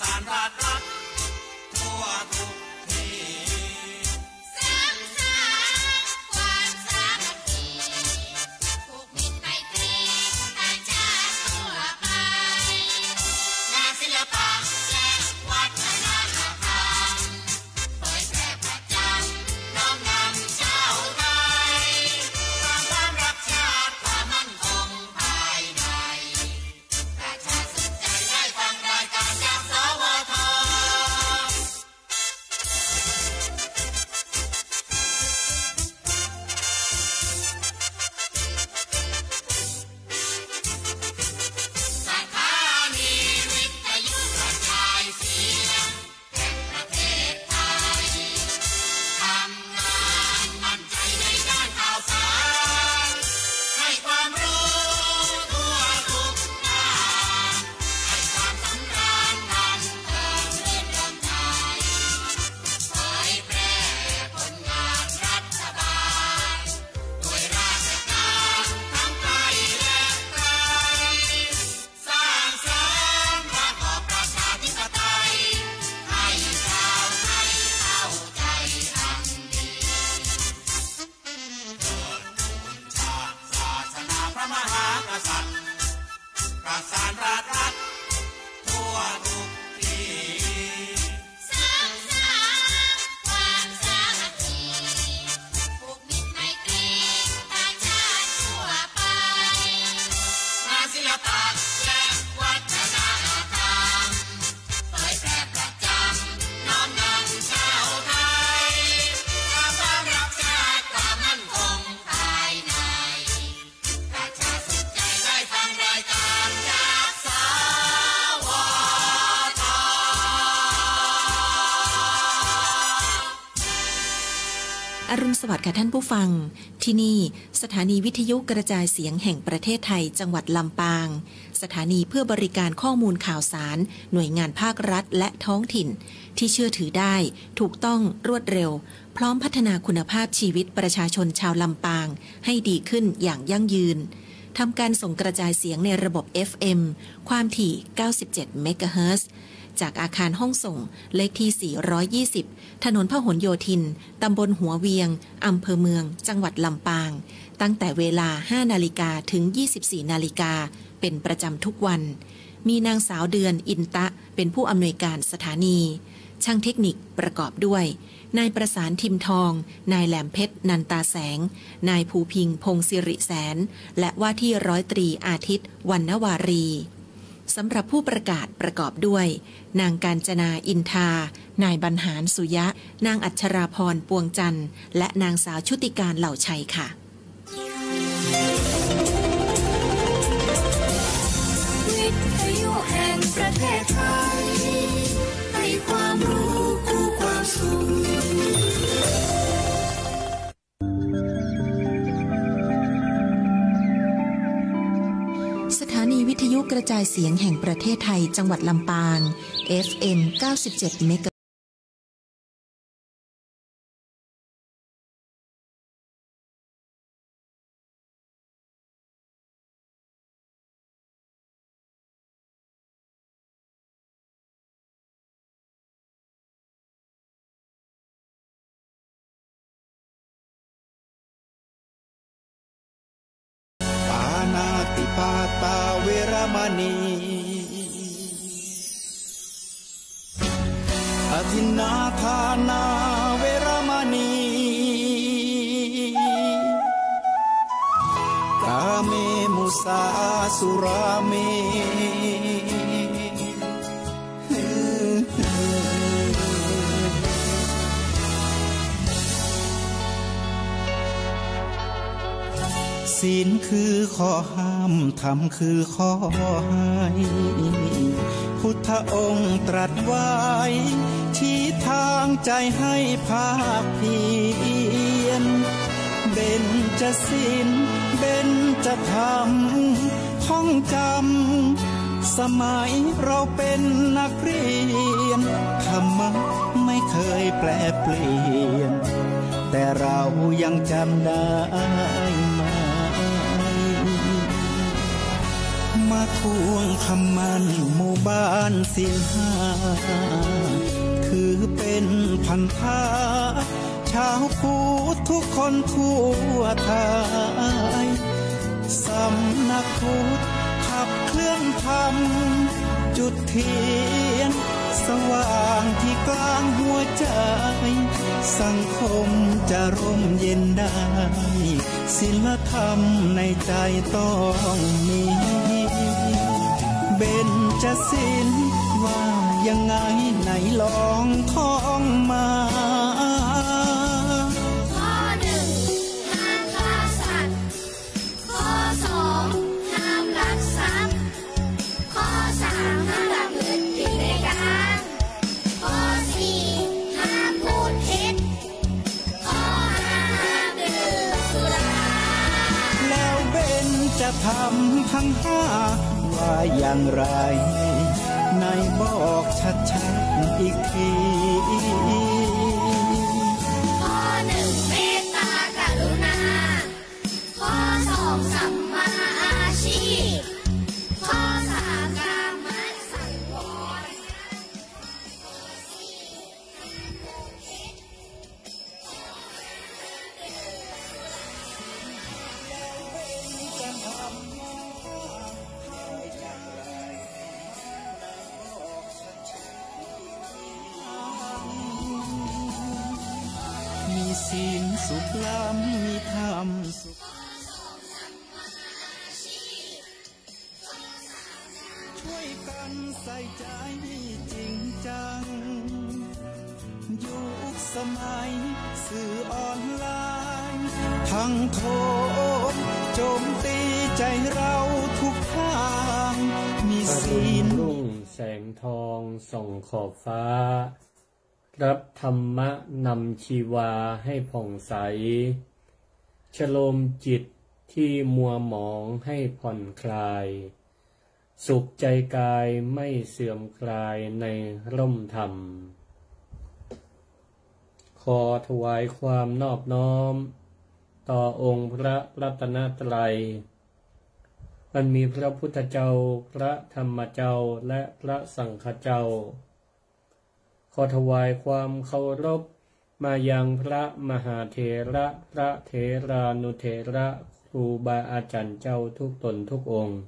สานราชรัฐทั่วทุกที่สร้างสรรค์ความสามัคคีผูกมิตรไมตรีทางชาติทั่วไปงานศิลปะและวัฒนธรรมเผยแพร่ประจำน้อมนำชาวไทยความรักชาติความมั่นคงภายในประชาสนใจได้ฟังรายการจากสวท.สถานีวิทยุกระจายเสียงแห่งประเทศไทยทำงานมั่นใจในด้านข่าวสารให้ความรู้ทั่วทุกด้านให้ความสำราญบันเทิงรื่นรมใจเผยแพร่ผลงานรัฐบาลด้วยราชการทั้งไกลและไกลสร้างสรรค์ระบอบประชาธิปไตยให้ชาวไทยเข้าใจอันดีเทิดทูนชาติศาสนาพระมหากษัตริย์ประสานราชรัฐทั่วทุกที่สร้างสรรค์ความสามัคคีผูกมิตรไมตรีทางชาติทั่วไปงานศิลปะและวัฒนธรรมเผยแพร่ประจำน้อมนำชาวไทยความรักชาติความมั่นคงภายในประชาสนใจได้ฟังรายการจากสวท.อรุณสวัสดิ์ค่ะท่านผู้ฟังที่นี่สถานีวิทยุกระจายเสียงแห่งประเทศไทยจังหวัดลำปางสถานีเพื่อบริการข้อมูลข่าวสารหน่วยงานภาครัฐและท้องถิ่นที่เชื่อถือได้ถูกต้องรวดเร็วพร้อมพัฒนาคุณภาพชีวิตประชาชนชาวลำปางให้ดีขึ้นอย่างยั่งยืนทำการส่งกระจายเสียงในระบบ FM ความถี่ 97 เมกะเฮิรตซ์ จากอาคารห้องส่งเลขที่ 420 ถนนพหลโยธิน ตำบลหัวเวียง อำเภอเมือง จังหวัดลำปาง ตั้งแต่เวลา 5 นาฬิกาถึง 24 นาฬิกา เป็นประจำทุกวัน มีนางสาวเดือนอินตะเป็นผู้อำนวยการสถานี ช่างเทคนิคประกอบด้วย นายประสานทิมทอง นายแหลมเพชรนันตาแสง นายภูพิงพงศิริแสน และว่าที่ร้อยตรีอาทิตย์วรรณวารีสำหรับผู้ประกาศประกอบด้วย นางกาญจนาอินทานายบรรหารสุยะ นางอัชราพรปวงจันทร์และนางสาวชุติการเหล่าชัยค่ะวิทยุแห่งประเทศไทยให้ความรู้คู่ความสุขสถานีวิทยุกระจายเสียงแห่งประเทศไทยจังหวัดลำปาง FM 97 เมกะปาตาเวรมณีอธินาทานาเวรมณีกาเมมุสาสุราเมศีลคือข้อห้ามธรรมคือข้อให้พุทธองค์ตรัสไว้ชี้ทางใจให้ภาคเพียรเบญจศีลเบญจธรรมท่องจำสมัยเราเป็นนักเรียนธรรมะไม่เคยแปรเปลี่ยนแต่เรายังจำได้ไหม มาทวงคำมันหมู่บ้านศีลห้าถือเป็นพันธะชาวพุทธทุกคนทั่วไทยสำนักพุทธขับเคลื่อนธรรมจุดเทียนสว่างที่กลางหัวใจสังคมจะร่มเย็นได้ศีลธรรมในใจต้องมีเบญจศีลว่ายังไงไหนลองท่องมาข้อ1ห้ามฆ่าสัตว์ข้อ2ห้ามลักทรัพย์ข้อ3ห้ามประพฤติผิดในการข้อ4ห้ามพูดเท็จข้อ5ห้ามดื่มสุราแล้วเบญจะทำทั้งห้าว่าอย่างไรไหนบอกชัดๆอีกทีข้อ1เมตตากรุณาข้อ2สัมมาอาชีพข้อ3กามสังวรข้อ4ห้ามพูดเท็จข้อ5ดื่มสุรามีศีลสุขล้ำมีธรรมสุขช่วยกันใส่ใจจริงจังยุคสมัยสื่อออนไลน์ทั้งโทษโจมตีใจเราทุกทางมีศีลรุ่งแสงทองส่องขอบฟ้ารับธรรมะนำชีวาให้ผ่องใสชโลมจิตที่มัวหมองให้ผ่อนคลายสุขใจกายไม่เสื่อมคลายในร่มธรรมขอถวายความนอบน้อมต่อองค์พระรัตนตรัยอันมีพระพุทธเจ้าพระธรรมเจ้าและพระสังฆเจ้าขอถวายความเคารพมายังพระมหาเถระพระเถรานุเถระครูบาอาจารย์เจ้าทุกตนทุกองค์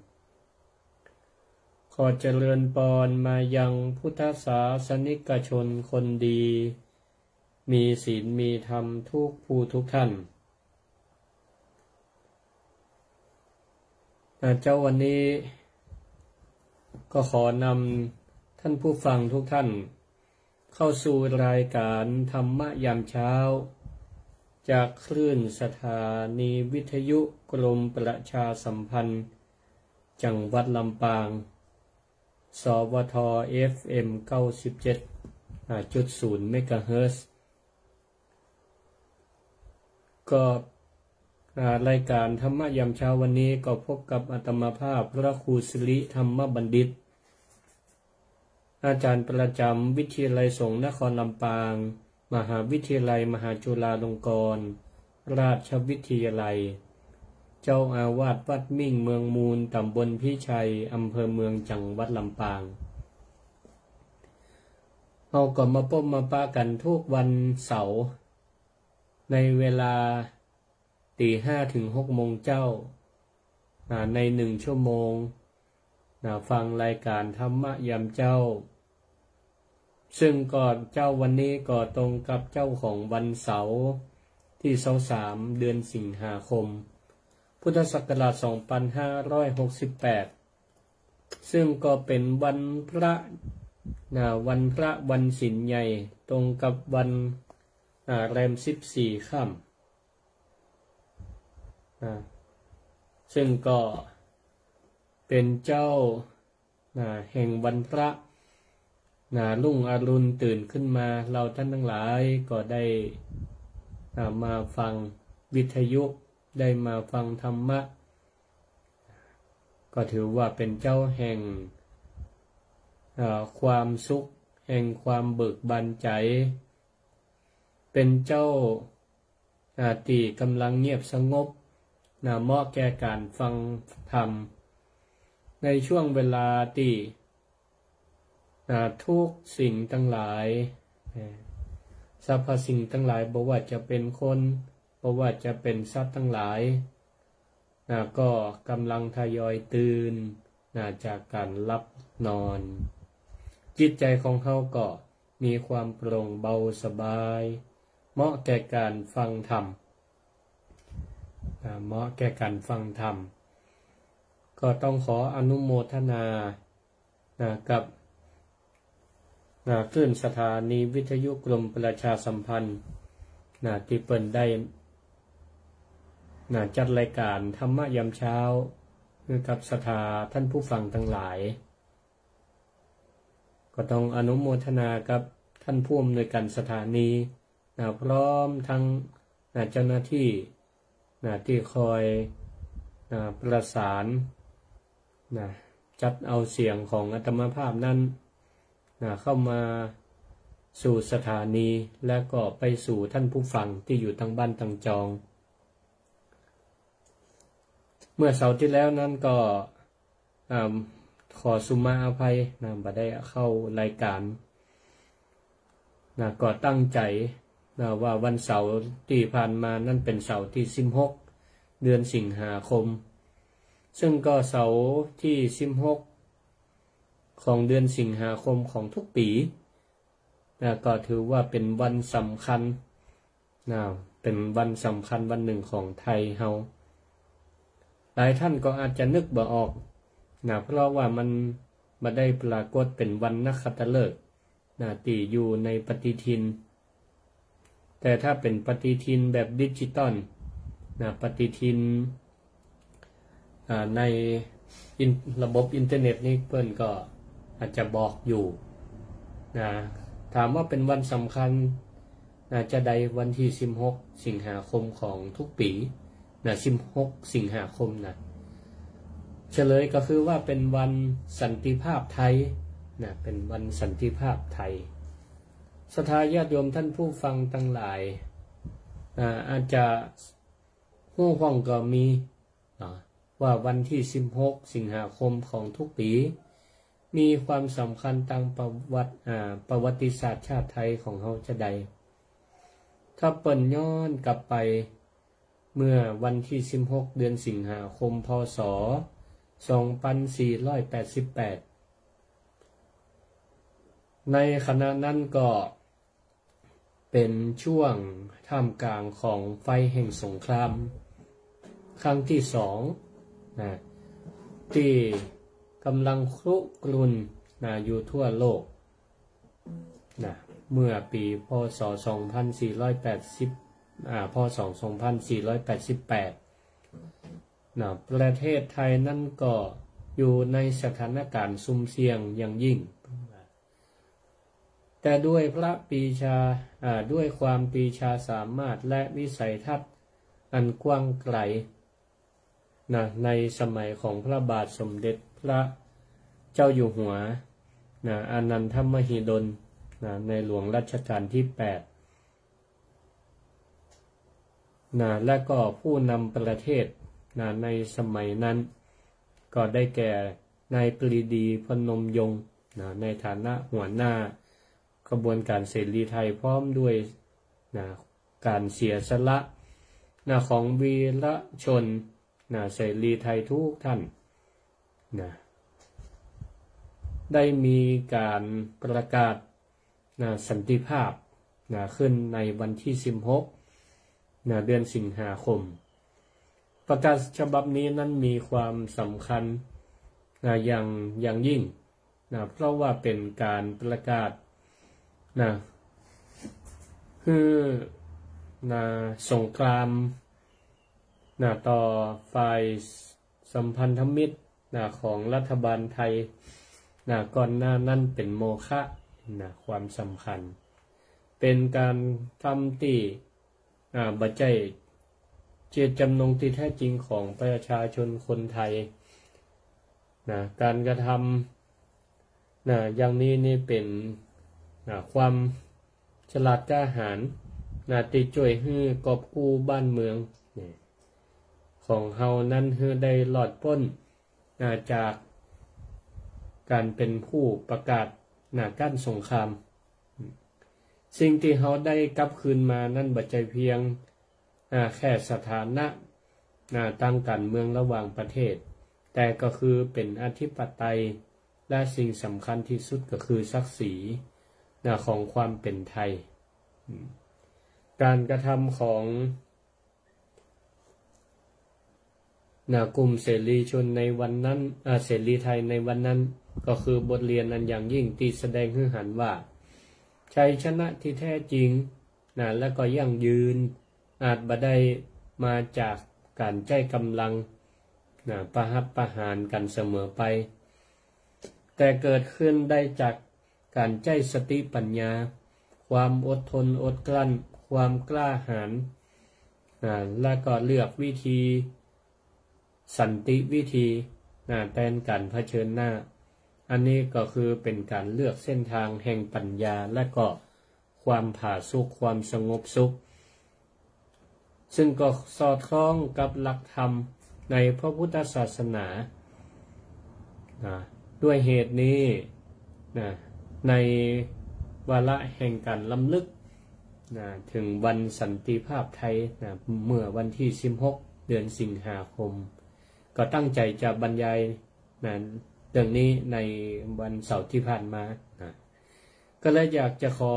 ขอเจริญพรมายังพุทธศาสนิกชนคนดีมีศีลมีธรรมทุกผู้ทุกท่านเจ้าวันนี้ก็ขอนำท่านผู้ฟังทุกท่านเข้าสู่รายการธรรมะยามเช้าจากคลื่นสถานีวิทยุกรมประชาสัมพันธ์จังหวัดลำปางสวท FM 97.0 เมกะเฮิรตซ์ก็รายการธรรมะยามเช้าวันนี้ก็พบกับอาตมาภาพพระครูสิริธรรมบัณฑิตอาจารย์ประจำวิทยาลัยสงฆ์นครลำปางมหาวิทยาลัยมหาจุฬาลงกรณราชวิทยาลัยเจ้าอาวาสวัดมิ่งเมืองมูลตำบลพิชัยอำเภอเมืองจังหวัดลำปางเราก็มาพบมาปะกันทุกวันเสาร์ในเวลา 5:00 ถึง 6:00 น.เจ้าใน1 ชั่วโมงฟังรายการธรรมะยามเจ้าซึ่งก่อนเจ้าวันนี้ก็ตรงกับเจ้าของวันเสาร์ที่23 เดือนสิงหาคมพุทธศักราช 2568 ซึ่งก็เป็นวันพระวันศีลใหญ่ตรงกับวันแรม14 ค่ำซึ่งก็เป็นเจ้าแห่งวันพระรุ่งอรุณตื่นขึ้นมาเราท่านทั้งหลายก็ได้มาฟังวิทยุได้มาฟังธรรมะก็ถือว่าเป็นเจ้าแห่งความสุขแห่งความเบิกบานใจเป็นเจ้าที่กำลังเงียบสงบเหมาะแก่การฟังธรรม ในช่วงเวลาที่ทุกสิ่งทั้งหลายสรรพสิ่งทั้งหลายบ่ว่าจะเป็นคนบ่ว่าจะเป็นสัตว์ทั้งหลายก็กำลังทยอยตื่นจากการหลับนอนจิตใจของเขาก็มีความโปร่งเบาสบายเหมาะแก่การฟังธรรมเหมาะแก่การฟังธรรมก็ต้องขออนุโมทนากับคลื่นสถานีวิทยุกรมประชาสัมพันธ์ที่เปิดได้จัดรายการธรรมะยามเช้ากับสถาท่านผู้ฟังทั้งหลายก็ต้องอนุโมทนากับท่านผู้อำนวยการสถานีพร้อมทั้งเจ้าหน้าที่ที่คอยประสานจัดเอาเสียงของอาตมาภาพนั้นเข้ามาสู่สถานีและก็ไปสู่ท่านผู้ฟังที่อยู่ทางบ้านทางจองเมื่อเสาร์ที่แล้วนั้นก็ขอสุมาอภัยบ่ได้เข้ารายการก็ตั้งใจว่าวันเสาร์ที่ผ่านมานั่นเป็นเสาร์ที่16เดือนสิงหาคมซึ่งก็เสาร์ที่16ของเดือนสิงหาคมของทุกปีก็ถือว่าเป็นวันสำคัญเป็นวันสำคัญวันหนึ่งของไทยเฮาหลายท่านก็อาจจะนึกบ่ออกเพราะว่ามันบ่ได้ปรากฏเป็นวันนักขัตฤกษ์ที่อยู่ในปฏิทินแต่ถ้าเป็นปฏิทินแบบดิจิตอลปฏิทินในระบบอินเทอร์เน็ตนี่เพิ่นก็อาจจะบอกอยู่ถามว่าเป็นวันสำคัญจะใดวันที่16สิงหาคมของทุกปี16สิงหาคมเฉลยก็คือว่าเป็นวันสันติภาพไทยเป็นวันสันติภาพไทยศรัทธาญาติโยมท่านผู้ฟังทั้งหลายอาจจะฮู้ห้องก็มีว่าวันที่16สิงหาคมของทุกปีมีความสำคัญทางประวัติศาสตร์ชาติไทยของเราจะใดถ้าเปิ่นย้อนกลับไปเมื่อวันที่16เดือนสิงหาคมพ.ศ. 2488ในขณะนั้นก็เป็นช่วงท่ามกลางของไฟแห่งสงครามครั้งที่2ที่กำลังครุกรุ่นอยู่ทั่วโลกเมื่อปีพ.ศ. 2480พ.ศ. 2488ประเทศไทยนั่นก็อยู่ในสถานการณ์ซุ่มเสี่ยงอย่างยิ่งแต่ด้วยพระปรีชาด้วยความปรีชาสามารถและวิสัยทัศน์อันกว้างไกลในสมัยของพระบาทสมเด็จพระเจ้าอยู่หัวอานันทมหิดลในหลวงรัชกาลที่8และก็ผู้นำประเทศในสมัยนั้นก็ได้แก่นายปรีดีพนมยงค์ในฐานะหัวหน้ากระบวนการเสรีไทยพร้อมด้วยการเสียสละของวีรชนเสรีไทยทุกท่านได้มีการประกาศสันติภาพขึ้นในวันที่16เดือนสิงหาคมประกาศฉบับนี้นั้นมีความสำคัญอย่างยิ่งเพราะว่าเป็นการประกาศคือสงครามต่อฝ่ายสัมพันธมิตรของรัฐบาลไทยก่อนหน้านั้นเป็นโมฆะความสำคัญเป็นการทำที่บัจจัยเจตจำนงที่แท้จริงของประชาชนคนไทยการกระทำอย่างนี้นี่เป็นความฉลาดกล้าหาญที่ช่วยให้กอบกู้บ้านเมืองของเฮานั้นให้ได้หลอดพ้นจาก การเป็นผู้ประกาศกั้นสงครามสิ่งที่เขาได้กลับคืนมานั่นบ่ใช่เพียงแค่สถานะทางการเมืองระหว่างประเทศแต่ก็คือเป็นอธิปไตยและสิ่งสำคัญที่สุดก็คือศักดิ์ศรีของความเป็นไทยการกระทำของกลุ่มเสรีชนในวันนั้นเสรีไทยในวันนั้นก็คือบทเรียนอันอย่างยิ่งที่แสดงให้เห็นว่าชัยชนะที่แท้จริงและก็ยั่งยืนอาจบ่ได้มาจากการใช้กำลังประหัตประหารกันเสมอไปแต่เกิดขึ้นได้จากการใช้สติปัญญาความอดทนอดกลั้นความกล้าหาญและก็เลือกวิธีสันติวิธีแทนการเผชิญหน้าอันนี้ก็คือเป็นการเลือกเส้นทางแห่งปัญญาและก็ความผาสุกความสงบสุขซึ่งก็สอดคล้องกับหลักธรรมในพระพุทธศาสนาด้วยเหตุนี้ในวาระแห่งการล้ำลึกถึงวันสันติภาพไทยเมื่อวันที่16เดือนสิงหาคมก็ตั้งใจจะบรรยายเรื่องนี้ในวันเสาร์ที่ผ่านมาก็เลยอยากจะขอ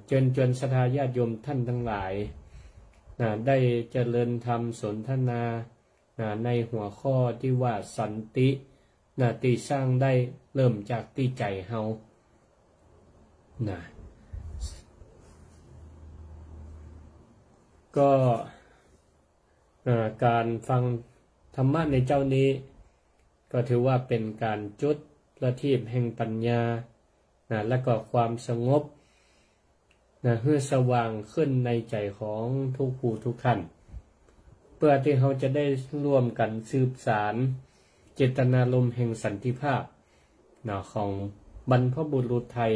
เชิญชวนศรัทธาญาติโยมท่านทั้งหลายได้เจริญธรรมสนทนาในหัวข้อที่ว่าสันติที่สร้างได้เริ่มจากที่ใจเฮาก็การฟังธรรมะในเจ้านี้ก็ถือว่าเป็นการจุดประทีปแห่งปัญญาและก็ความสงบให้สว่างขึ้นในใจของทุกผู้ทุกท่านเพื่อที่เขาจะได้ร่วมกันสืบสารเจตนารมณ์แห่งสันติภาพของบรรพบุรุษไทย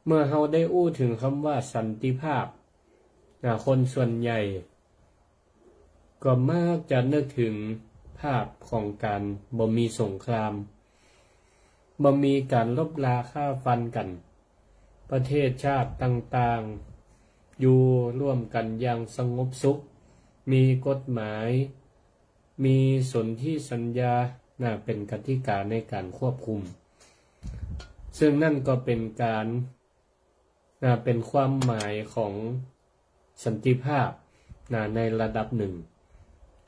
เมื่อเขาได้อู้ถึงคำว่าสันติภาพคนส่วนใหญ่ก็มักจะนึกถึงภาพของการบ่มีสงครามบ่มีการลบราฆ่าฟันกันประเทศชาติต่างๆอยู่ร่วมกันอย่างสงบสุขมีกฎหมายมีสนธิสัญญาเป็นกติกาในการควบคุมซึ่งนั่นก็เป็นการเป็นความหมายของสันติภาพในระดับหนึ่ง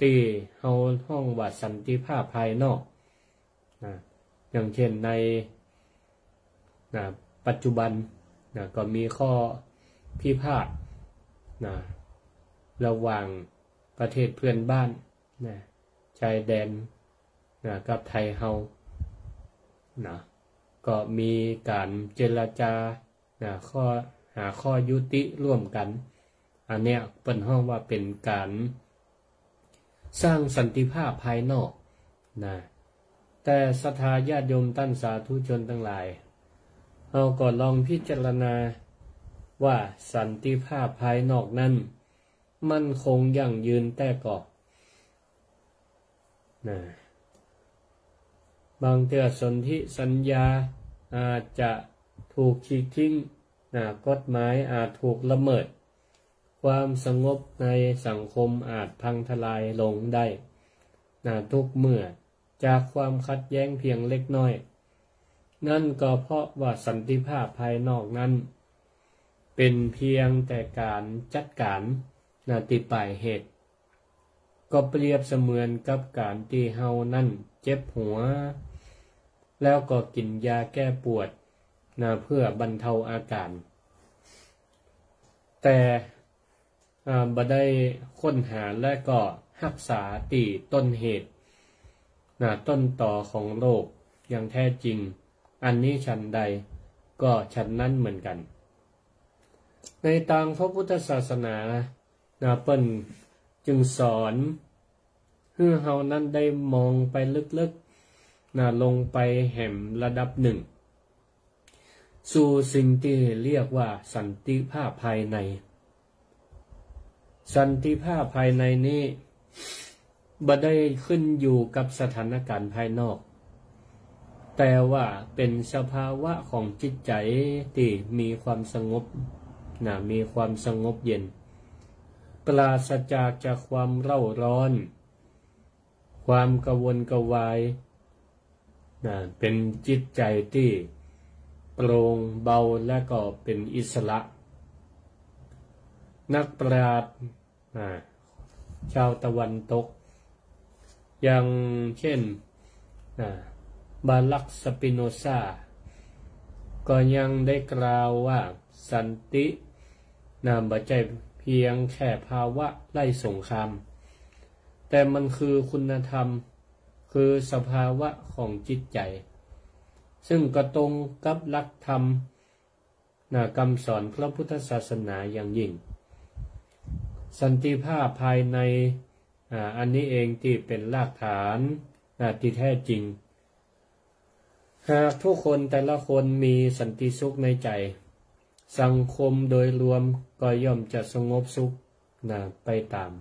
ที่เฮาห้องว่าสันติภาพภายนอกอย่างเช่นในปัจจุบันก็มีข้อพิพาทระหว่างประเทศเพื่อนบ้านชายแดนกับไทยเฮาก็มีการเจรจาหาข้อยุติร่วมกันอันเนี้ยเปิ้นห้องว่าเป็นการสร้างสันติภาพภายนอกแต่ศรัทธาญาติโยมท่านสาธุชนทั้งหลายเราก็ลองพิจารณาว่าสันติภาพภายนอกนั้นมั่นคงยั่งยืนแต่ก็บางเทื่อสนธิสัญญาอาจจะถูกฉีกทิ้งกฎหมายอาจถูกละเมิดความสงบในสังคมอาจพังทลายลงได้ทุกเมื่อจากความขัดแย้งเพียงเล็กน้อยนั่นก็เพราะว่าสันติภาพภายนอกนั้นเป็นเพียงแต่การจัดการที่ปลายเหตุก็เปรียบเสมือนกับการที่เฮานั่นเจ็บหัวแล้วก็กินยาแก้ปวดเพื่อบรรเทาอาการแต่บ่ได้ค้นหาและก็รักษาตีต้นเหตุต้นต่อของโรคอย่างแท้จริงอันนี้ฉันใดก็ฉันนั้นเหมือนกันในทางพระพุทธศาสนาเปิ้นจึงสอนให้เฮานั้นได้มองไปลึกๆลงไปแห่งระดับหนึ่งสู่สิ่งที่เรียกว่าสันติภาพภายในสันติภาพภายในนี้ บ่ได้ขึ้นอยู่กับสถานการณ์ภายนอกแต่ว่าเป็นสภาวะของจิตใจที่มีความสงบมีความสงบเย็นปราศจากความเร่าร้อนความกระวนกระวายเป็นจิตใจที่โปร่งเบาและก็เป็นอิสระนักปราชญ์ชาวตะวันตกอย่างเช่นบาลักสปิโนซาก็ยังได้กล่าวว่าสันติบ่ใช่เพียงแค่ภาวะไล่สงครามแต่มันคือคุณธรรมคือสภาวะของจิตใจซึ่งก็ตรงกับหลักธรรมคำสอนพระพุทธศาสนาอย่างยิ่งสันติภาพภายในอันนี้เองที่เป็นรากฐานที่แท้จริงหากทุกคนแต่ละคนมีสันติสุขในใจสังคมโดยรวมก็ย่อมจะสงบสุขไปตาม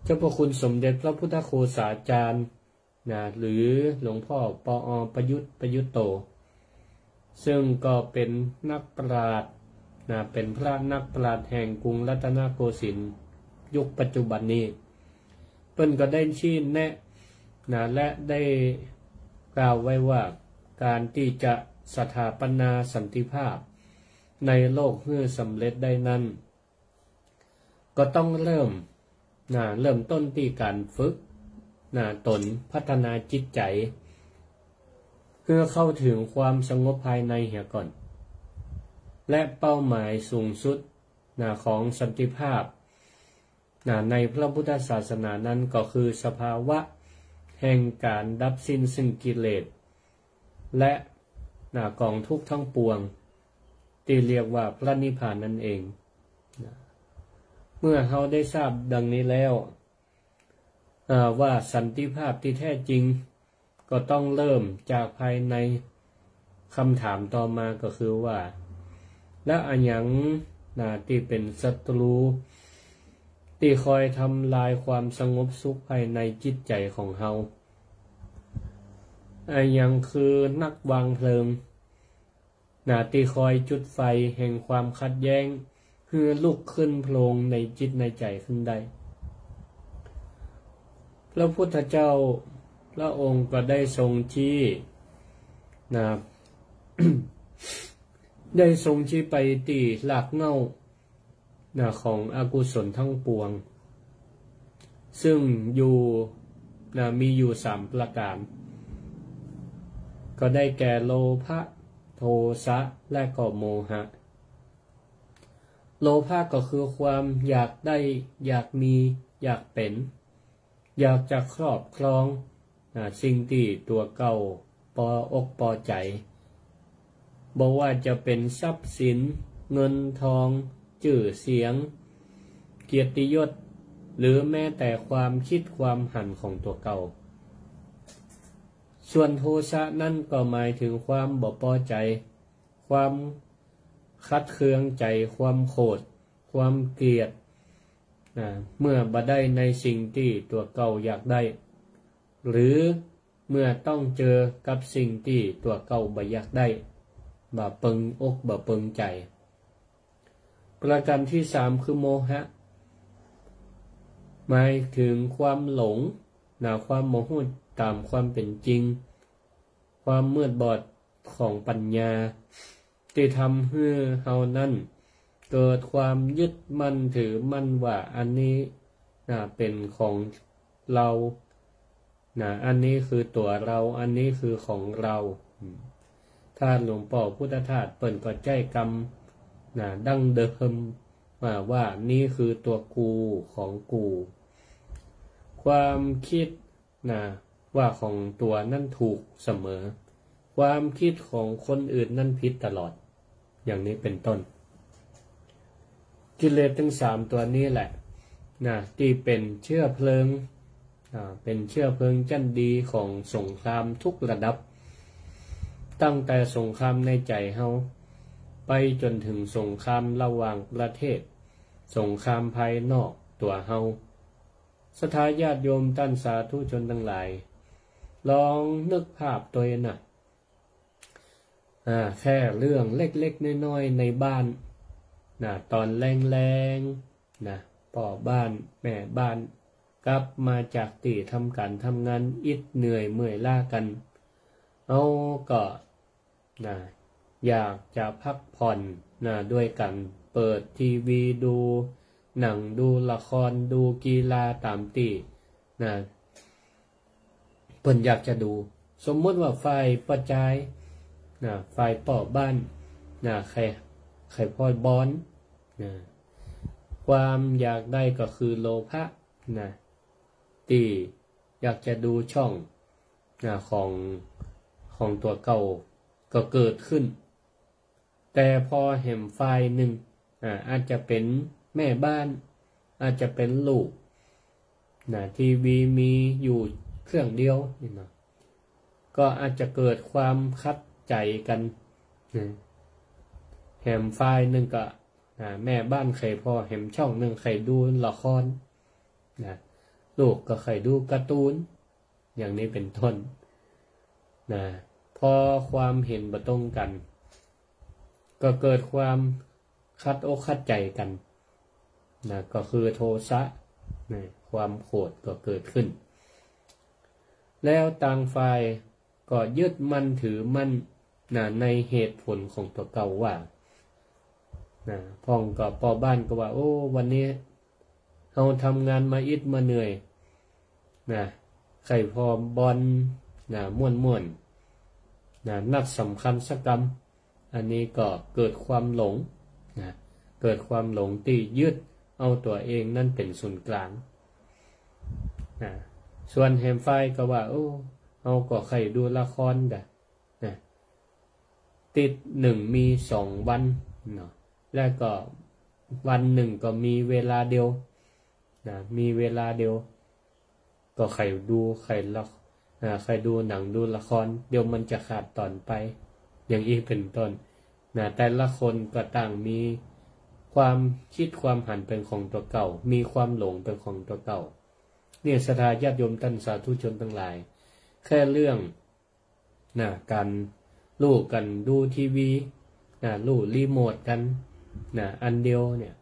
เจ้าพระคุณสมเด็จพระพุทธโฆษาจารย์หรือหลวงพ่อปอ.ประยุทธ์โตซึ่งก็เป็นนักปราชญ์เป็นพระนักปราชญ์แห่งกรุงรัตนโกสินทร์ยุคปัจจุบันนี้เพิ่นก็ได้ชี้แนะและได้กล่าวไว้ว่าการที่จะสถาปนาสันติภาพในโลกเพื่อสำเร็จได้นั้นก็ต้องเริ่มต้นที่การฝึกตนพัฒนาจิตใจเพื่อเข้าถึงความสงบภายในเสียก่อนและเป้าหมายสูงสุดของสันติภาพในพระพุทธศาสนานั้นก็คือสภาวะแห่งการดับสิ้นซึ่งกิเลสและกองทุกข์ทั้งปวงที่เรียกว่าพระนิพพานนั่นเองเมื่อเราได้ทราบดังนี้แล้วว่าสันติภาพที่แท้จริงก็ต้องเริ่มจากภายในคำถามต่อมาก็คือว่าและอันหยังที่เป็นศัตรูที่คอยทำลายความสงบสุขภายในจิตใจของเราอันหยังคือนักวางเพลิงที่คอยจุดไฟแห่งความขัดแย้งเพื่อลุกขึ้นโผล่ในจิตในใจขึ้นได้พระพุทธเจ้าพระองค์ก็ได้ทรงชี้ได้ทรงชี้ไปที่หลักเหง้าของอกุศลทั้งปวงซึ่งมีอยู่3ประการก็ได้แก่โลภะโทสะและก็โมหะโลภะก็คือความอยากได้อยากมีอยากเป็นอยากจะครอบครองสิ่งที่ตัวเก่าปอกปอใจบอกว่าจะเป็นทรัพย์สินเงินทองชื่อเสียงเกียรติยศหรือแม้แต่ความคิดความหันของตัวเก่าส่วนโทสะนั่นก็หมายถึงความบ่พอใจความคัดเคืองใจความโกรธความเกลียดเมื่อบ่ได้ในสิ่งที่ตัวเก่าอยากได้หรือเมื่อต้องเจอกับสิ่งที่ตัวเก่าบ่อยากได้บ่ปึงอกบ่ปึงใจประการที่3คือโมหะหมายถึงความหลงความโมโหตามความเป็นจริงความมืดบอดของปัญญาที่ทำให้เฮานั้นเกิดความยึดมั่นถือมั่นว่าอันนี้เป็นของเราอันนี้คือตัวเราอันนี้คือของเราถ้าหลวงพ่อพุทธทาสเปิ่นก็ใจกรรมดั้งเดิมว่านี่คือตัวกูของกูความคิดว่าของตัวนั่นถูกเสมอความคิดของคนอื่นนั่นผิดตลอดอย่างนี้เป็นต้นกิเลสทั้ง3ตัวนี้แหละที่เป็นเชื้อเพลิงเป็นเชื้อเพลิงชั้นดีของสงครามทุกระดับตั้งแต่สงครามในใจเฮาไปจนถึงสงครามระหว่างประเทศสงครามภายนอก ตัวเฮาสถาญาติโยมท่านสาธุชนทั้งหลายลองนึกภาพตัวเองน่ะแค่เรื่องเล็กๆน้อยๆในบ้านตอนแรงๆพ่อบ้านแม่บ้านกลับมาจากที่ทำการทำงานอิดเหนื่อยเมื่อยล้ากันเอาก็อยากจะพักผ่อนด้วยกันเปิดทีวีดูหนังดูละครดูกีฬาตามที่เพิ่นอยากจะดูสมมติว่าฝ่ายประจายฝ่ายป่อบ้านใครพ่อบอลความอยากได้ก็คือโลภะที่อยากจะดูช่องของตัวเก่าก็เกิดขึ้นแต่พอเห็นฝ่ายหนึ่งอาจจะเป็นแม่บ้านอาจจะเป็นลูกทีวีมีอยู่เครื่องเดียวก็อาจจะเกิดความคัดใจกันแหมฝ่ายหนึ่งก็แม่บ้านใครพอเห็นช่องหนึ่งใครดูละครลูกก็ใครดูการ์ตูนอย่างนี้เป็นต้นพอความเห็นบ่ตรงกันก็เกิดความคัดอกคัดใจกันก็คือโทสะความโกรธก็เกิดขึ้นแล้วต่างฝ่ายก็ยึดมั่นถือมั่นในเหตุผลของตัวเก่าว่าพ่องก็พ่อบ้านก็ว่าโอ้วันนี้เราทำงานมาอิดมาเหนื่อยใครพอบอลม่วนนัดสำคัญสักกรรมอันนี้ก็เกิดความหลงเกิดความหลงที่ยึดเอาตัวเองนั่นเป็นศูนย์กลางส่วนแฮมไฟก็ว่าโอ้เอาก็ใครดูละครติด1มี2วันแล้วก็วันหนึ่งก็มีเวลาเดียวมีเวลาเดียวก็ใครดูใครดูหนังดูละครเดี๋ยวมันจะขาดตอนไปอย่างนี้เป็นต้นแต่ละคนก็ต่างมีความคิดความหันเป็นของตัวเก่ามีความหลงเป็นของตัวเก่าเนี่ยศรัทธาญาติโยมท่านสาธุชนทั้งหลายแค่เรื่องการลูกกันดูทีวีลูกรีโมทกันอันเดียวเนี่ย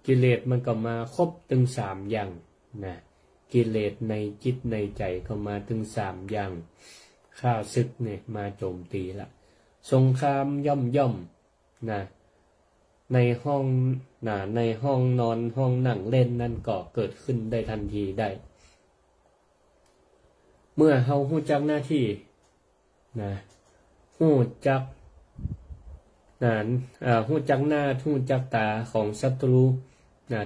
กิเลสมันก็มาครบถึง3อย่างกิเลสในจิตในใจก็มาถึง3อย่างข้าศึกเนี่ยมาโจมตีละสงครามย่อมในห้องในห้องนอนห้องนั่งเล่นนั่นก็เกิดขึ้นได้ทันทีได้เมื่อเฮาฮู้จักหน้าที่ฮู้จักฮู้จักหน้าฮู้จักตาของศัตรู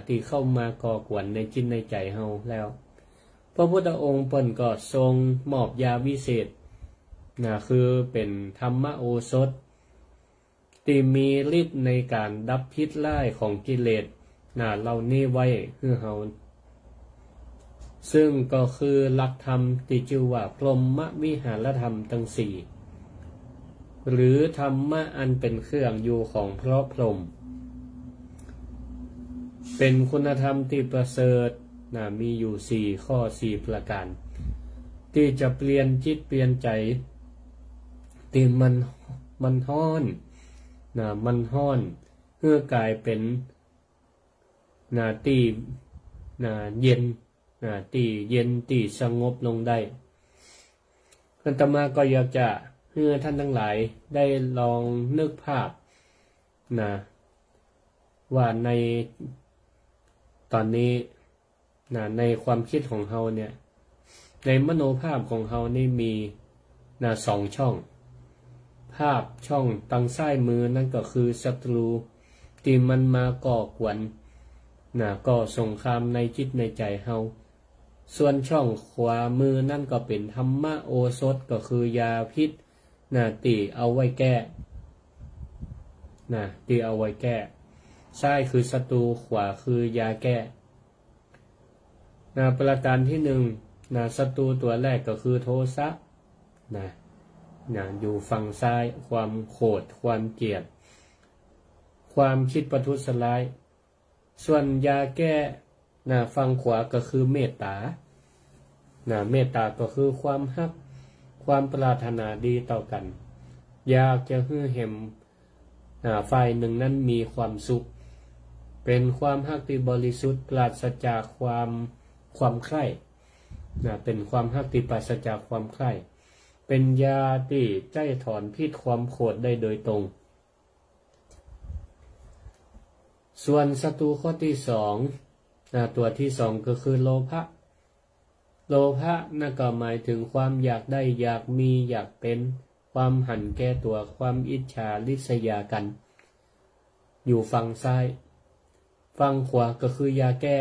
ที่เข้ามาก่อกวนในจิตในใจเฮาแล้วพระพุทธองค์เพิ่นก็ทรงมอบยาวิเศษคือเป็นธรรมโอสถที่มีฤทธิ์ในการดับพิษร้ายของกิเลสเหล่านี้ไว้คือเฮาซึ่งก็คือหลักธรรมที่ชื่อว่าพรหมวิหารธรรมทั้ง4หรือธรรมะอันเป็นเครื่องอยู่ของพระพรหมเป็นคุณธรรมที่ประเสริฐมีอยู่4ข้อ4ประการที่จะเปลี่ยนจิตเปลี่ยนใจที่มันฮ้อนมันฮ้อนเพื่อกลายเป็นที่เย็นที่เย็นที่สงบลงได้อาตมาก็อยากจะให้ท่านทั้งหลายได้ลองนึกภาพว่าในตอนนี้ในความคิดของเฮาเนี่ยในมโนภาพของเฮานี่มี2ช่องภาพช่องทางซ้ายมือนั่นก็คือศัตรูที่มันมาก่อกวนก่อสงครามในจิตในใจเฮาส่วนช่องขวามือนั่นก็เป็นธรรมโอสถก็คือยาพิษที่เอาไว้แก้ที่เอาไว้แก้ซ้ายคือศัตรูขวาคือยาแก้ประการที่1ศัตรูตัวแรกก็คือโทสะอยู่ฝั่งซ้ายความโกรธความเกลียดความคิดประทุษร้ายส่วนยาแก้ ฝั่งขวาก็คือเมตตาเมตตาก็คือความฮักความปรารถนาดีต่อกันอยากจะให้เห็นฝ่ายหนึ่งนั้นมีความสุขเป็นความฮักที่บริสุทธิ์ปราศจากความใคร่เป็นความฮักที่ปราศจากความใคร่เป็นยาที่ใจถอนพิษความโกรธได้โดยตรงส่วนศัตรูข้อที่สองตัวที่สองก็คือโลภะนั่นก็หมายถึงความอยากได้อยากมีอยากเป็นความหันแก่ตัวความอิจฉาริษยากันอยู่ฝั่งซ้ายฝั่งขวาก็คือยาแก้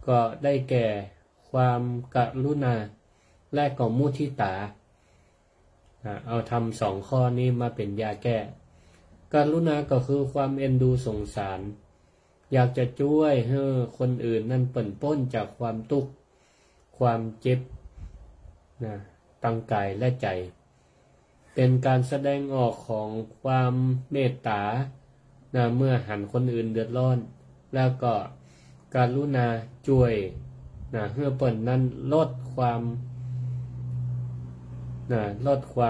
ก็ได้แก่ความกรุณาและก็มุทิตาเอาทำสองข้อนี้มาเป็นยาแก้กรุณาก็คือความเอ็นดูสงสารอยากจะช่วยให้คนอื่นนั้นพ้นจากความทุกข์ความเจ็บตั้งกายและใจเป็นการแสดงออกของความเมตตาเมื่อหันคนอื่นเดือดร้อนแล้วก็กรุณาช่วยให้เปิ้นนั้นลดควา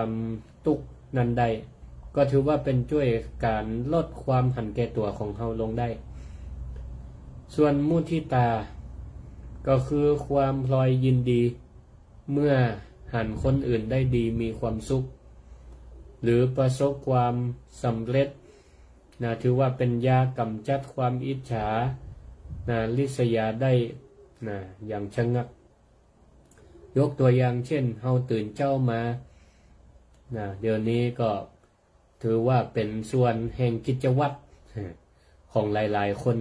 มทุกข์นั้นได้ก็ถือว่าเป็นช่วยการลดความหันแก่ตัวของเฮาลงได้ส่วนมุทิตาก็คือความพลอยยินดีเมื่อหันคนอื่นได้ดีมีความสุขหรือประสบความสำเร็จถือว่าเป็นยากำจัดความอิจฉาริษยาได้อย่างชะงักยกตัวอย่างเช่นเฮาตื่นเช้ามาเดี๋ยวนี้ก็ถือว่าเป็นส่วนแห่งกิจวัตรของหลายๆคน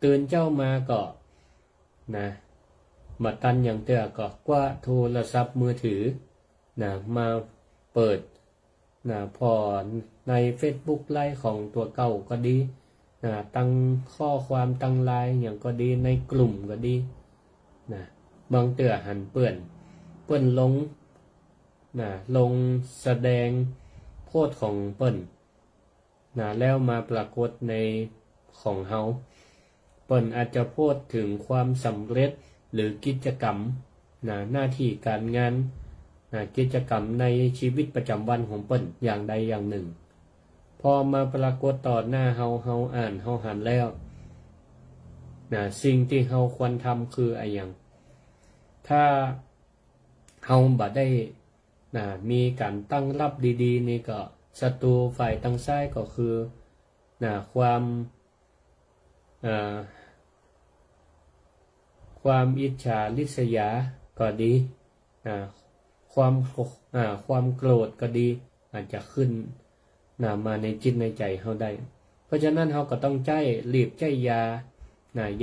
ตื่นเช้ามาก็มาตันอย่างเตื้อก็กว่าโทรศัพท์มือถือมาเปิดพอใน Facebook ไลน์ของตัวเก่าก็ดีตั้งข้อความตั้งไลน์อย่างก็ดีในกลุ่มก็ดีบางเตื้อหันเปื้อนลงแสดงโพสต์ของเปิ้นแล้วมาปรากฏในของเฮาเปิ้นอาจจะโพสต์ถึงความสำเร็จหรือกิจกรรมหน้าที่การงานกิจกรรมในชีวิตประจำวันของเปิ้นอย่างใดอย่างหนึ่งพอมาปรากฏต่อหน้าเฮาอ่านเฮาหันแล้วสิ่งที่เฮาควรทำคืออะไรอย่างถ้าเฮาบ่ได้มีการตั้งรับดีๆนี่ก็ศัตรูฝ่ายทางซ้ายก็คือความอิจฉาริษยาก็ดีความโกรธก็ดีอาจจะขึ้นมาในจิตในใจเฮาได้เพราะฉะนั้นเฮาก็ต้องรีบย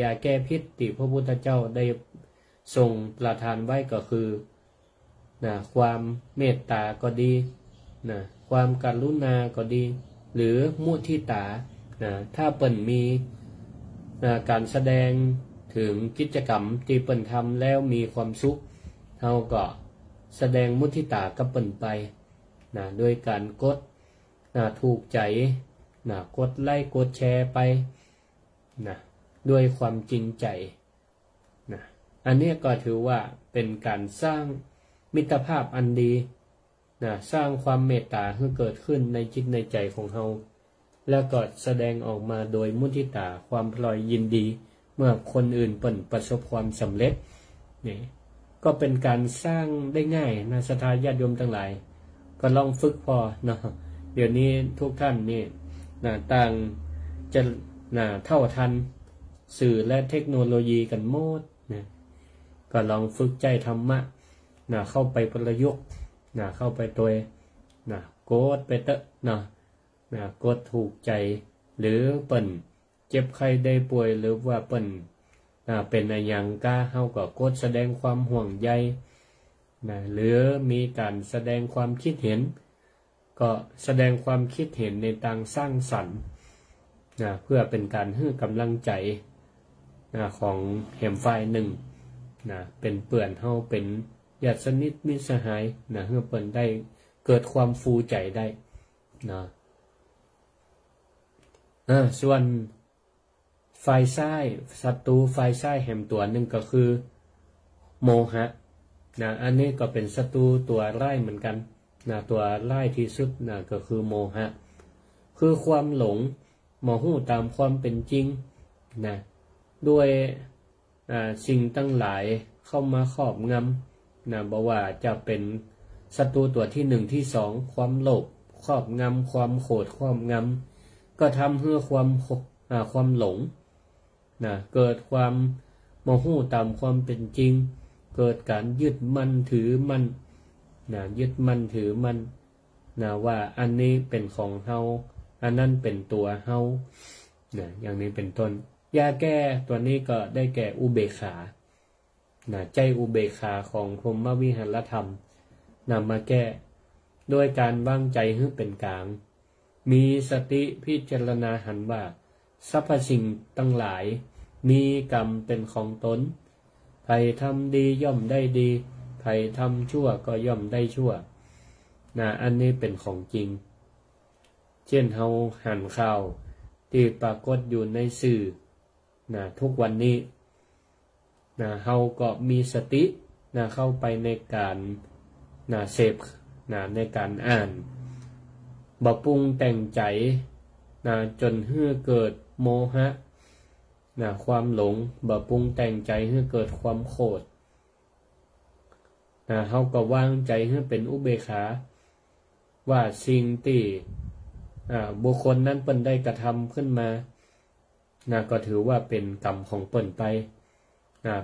าแก้พิษที่พระพุทธเจ้าได้ทรงประทานไว้ก็คือความเมตตาก็ดีความกรุณาก็ดีหรือมุทิตาถ้าเปิ้นมีการแสดงถึงกิจกรรมที่เปิ้นทำแล้วมีความสุขเฮาก็แสดงมุทิตากับเปิ้นไปโดยการกดถูกใจกดไลค์กดแชร์ไปด้วยความจริงใจอันนี้ก็ถือว่าเป็นการสร้างมิตรภาพอันดีสร้างความเมตตาให้เกิดขึ้นในจิตในใจของเฮาแล้วก็แสดงออกมาโดยมุทิตาความพลอยยินดีเมื่อคนอื่นประสบความสำเร็จนี่ก็เป็นการสร้างได้ง่ายศรัทธาญาติโยมทั้งหลายก็ลองฝึกพอเดี๋ยวนี้ทุกท่านนี่ต่างจะเท่าทันสื่อและเทคโนโลยีกันหมดก็ลองฝึกใจธรรมะเข้าไปประยุกต์เข้าไปตัวโกดไปเตะกดถูกใจหรือเปิ้นเจ็บไข้ได้ป่วยหรือว่าเปิ้นเป็นอะไรอย่างกล้าเฮาก็กดแสดงความห่วงใยหรือมีการแสดงความคิดเห็นก็แสดงความคิดเห็นในทางสร้างสรรค์เพื่อเป็นการให้กำลังใจของแหมฝ่ายหนึ่งเป็นเปื่อนเฮาเป็นญาติสนิทมิตรสหายให้เปิ้นได้เกิดความฟูใจได้ส่วน ฝ่ายซ้ายศัตรูฝ่ายซ้ายแห่งตัวหนึ่งก็คือโมหะนะอันนี้ก็เป็นศัตรูตัวร้ายเหมือนกันนะตัวร้ายที่สุดนะก็คือโมหะคือความหลงบ่ฮู้ตามความเป็นจริงนะด้วยสิ่งตั้งหลายเข้ามาครอบงำนะบอกว่าจะเป็นศัตรูตัวที่1ที่2ความโลภครอบงำความโกรธครอบงำก็ทำให้ความหลงนะเกิดความบ่ฮู้ตามความเป็นจริงเกิดการยึดมั่นถือมั่นนะยึดมั่นถือมั่นนะว่าอันนี้เป็นของเฮาอันนั้นเป็นตัวเฮานะอย่างนี้เป็นต้นยาแก้ตัวนี้ก็ได้แก่อุเบกขานะใจอุเบกขาของพรหมวิหารธรรมนำมาแก้โดยการวางใจให้เป็นกลางมีสติพิจารณาหันว่าสรรพสิ่งทั้งหลายมีกรรมเป็นของตนใครทำดีย่อมได้ดีใครทำชั่วก็ย่อมได้ชั่วนะอันนี้เป็นของจริงเช่นเฮาหันข่าวที่ปรากฏอยู่ในสื่อนะทุกวันนี้นะเฮาก็มีสตินะเข้าไปในการนะเสพนะในการอ่านบ่ปรุงแต่งใจนะจนให้เกิดโมหะนะความหลงบ่ปรุงแต่งใจให้เกิดความโกรธนะเฮาก็วางใจให้เป็นอุเบกขาว่าสิ่งที่บุคคลนั้นเปิ้นได้กระทำขึ้นมานะก็ถือว่าเป็นกรรมของเปิ้นไป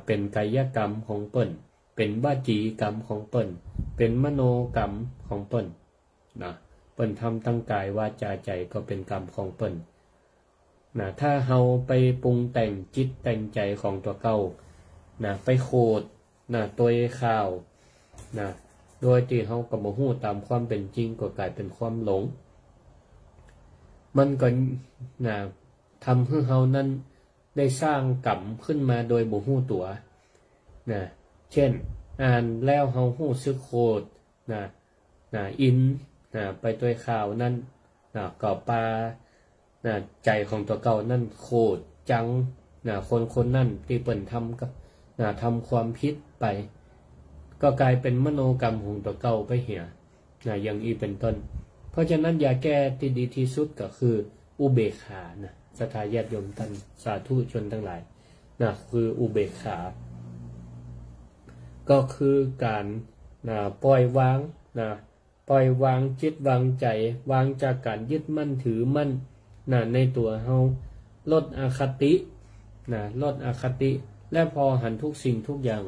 เป็นกายกรรมของเปิ้นเป็นวจีกรรมของเปิ้นเป็นมโนกรรมของเปิ้นนะเปิ้นทำตั้งกายวาจาใจก็เป็นกรรมของเปิ้นนะถ้าเฮาไปปรุงแต่งจิตแต่งใจของตัวเก่านะไปโคดนะตัวข่าวนะโดยที่เฮาก็บ่ฮู้ตามความเป็นจริงก็กลายเป็นความหลงมันก็นะทำให้เฮานั้นได้สร้างกรรมขึ้นมาโดยบ่ฮู้ตัวนะเช่นอ่านแล้วเฮาฮู้สึกโคตรนะอินนะไปด้วยข่าวนั้นนะก็ปานะใจของตัวเก่านั่นโคตรจังนะคนนั้นที่เปิ้นทำก็นะทำความผิดไปก็กลายเป็นมโนกรรมของตัวเก่าไปเหี่ยนะอย่างอีเป็นต้นเพราะฉะนั้นยาแก้ที่ดีที่สุดก็คืออุเบกขานะศรัทธาญาติโยมท่านสาธุชนทั้งหลายนะคืออุเบกขาก็คือการปล่อยวางปล่อยวางจิตวางใจวางจากการยึดมั่นถือมั่นในตัวเฮาลดอคติลดอคติและพอหันทุกสิ่งทุกอย่าง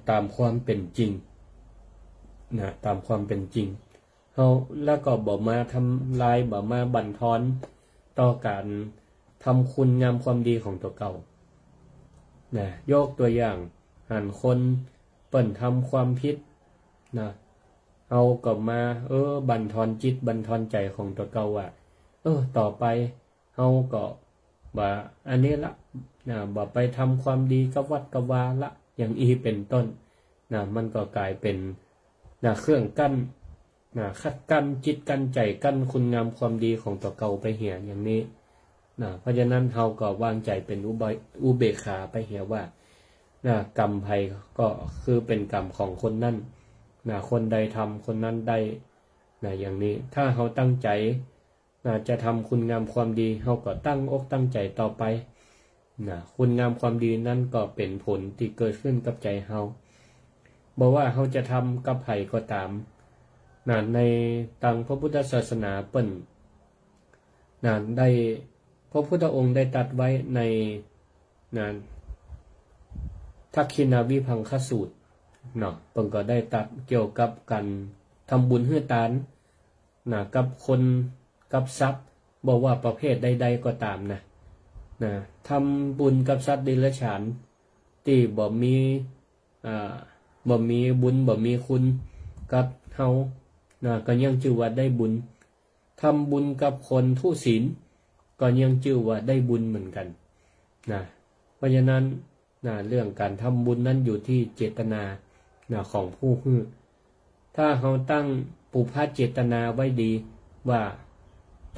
ตามความเป็นจริงตามความเป็นจริงเฮาแล้วก็บ่มาทำลายบ่มาบั่นทอนต่อการทำคุณงามความดีของตัวเก่ายกตัวอย่างหันคนเปิ้นทำความผิดเอาก็มาบั่นทอนจิตบั่นทอนใจของตัวเก่าว่าต่อไปเฮาก็ว่าอันนี้ละบ่ไปทำความดีกับวัดกับวาละอย่างอีเป็นต้นมันก็กลายเป็นเครื่องกั้นคัดกั้นจิตกั้นใจกั้นคุณงามความดีของตัวเก่าไปเหี่ยอย่างนี้เพราะฉะนั้นเฮาก็วางใจเป็นอุเบกขาไปเหี่ยว่ากรรมภัยก็คือเป็นกรรมของคนนั้นคนใดทำคนนั้นได้อย่างนี้ถ้าเฮาตั้งใจจะทำคุณงามความดีเฮาก็ตั้งอกตั้งใจต่อไปคุณงามความดีนั้นก็เป็นผลที่เกิดขึ้นกับใจเฮาบ่ว่าเฮาจะทำกับไผก็ตามในทางพระพุทธศาสนาเปิ้นได้พระพุทธองค์ได้ตรัสไว้ในทักขิณวิภังคสูตรเปิ้นก็ได้ตรัสเกี่ยวกับการทำบุญให้ทานกับคนกับทรัพย์บอกว่าประเภทใดๆก็ตามทำบุญกับสัตว์เดรัจฉานที่บ่มีบุญบ่มีคุณกับเฮาก็ยังชื่อว่าได้บุญทำบุญกับคนทุศีลก็ยังชื่อว่าได้บุญเหมือนกันเพราะฉะนั้นเรื่องการทำบุญนั้นอยู่ที่เจตนาของผู้ให้ถ้าเฮาตั้งปุพพะเจตนาไว้ดีว่า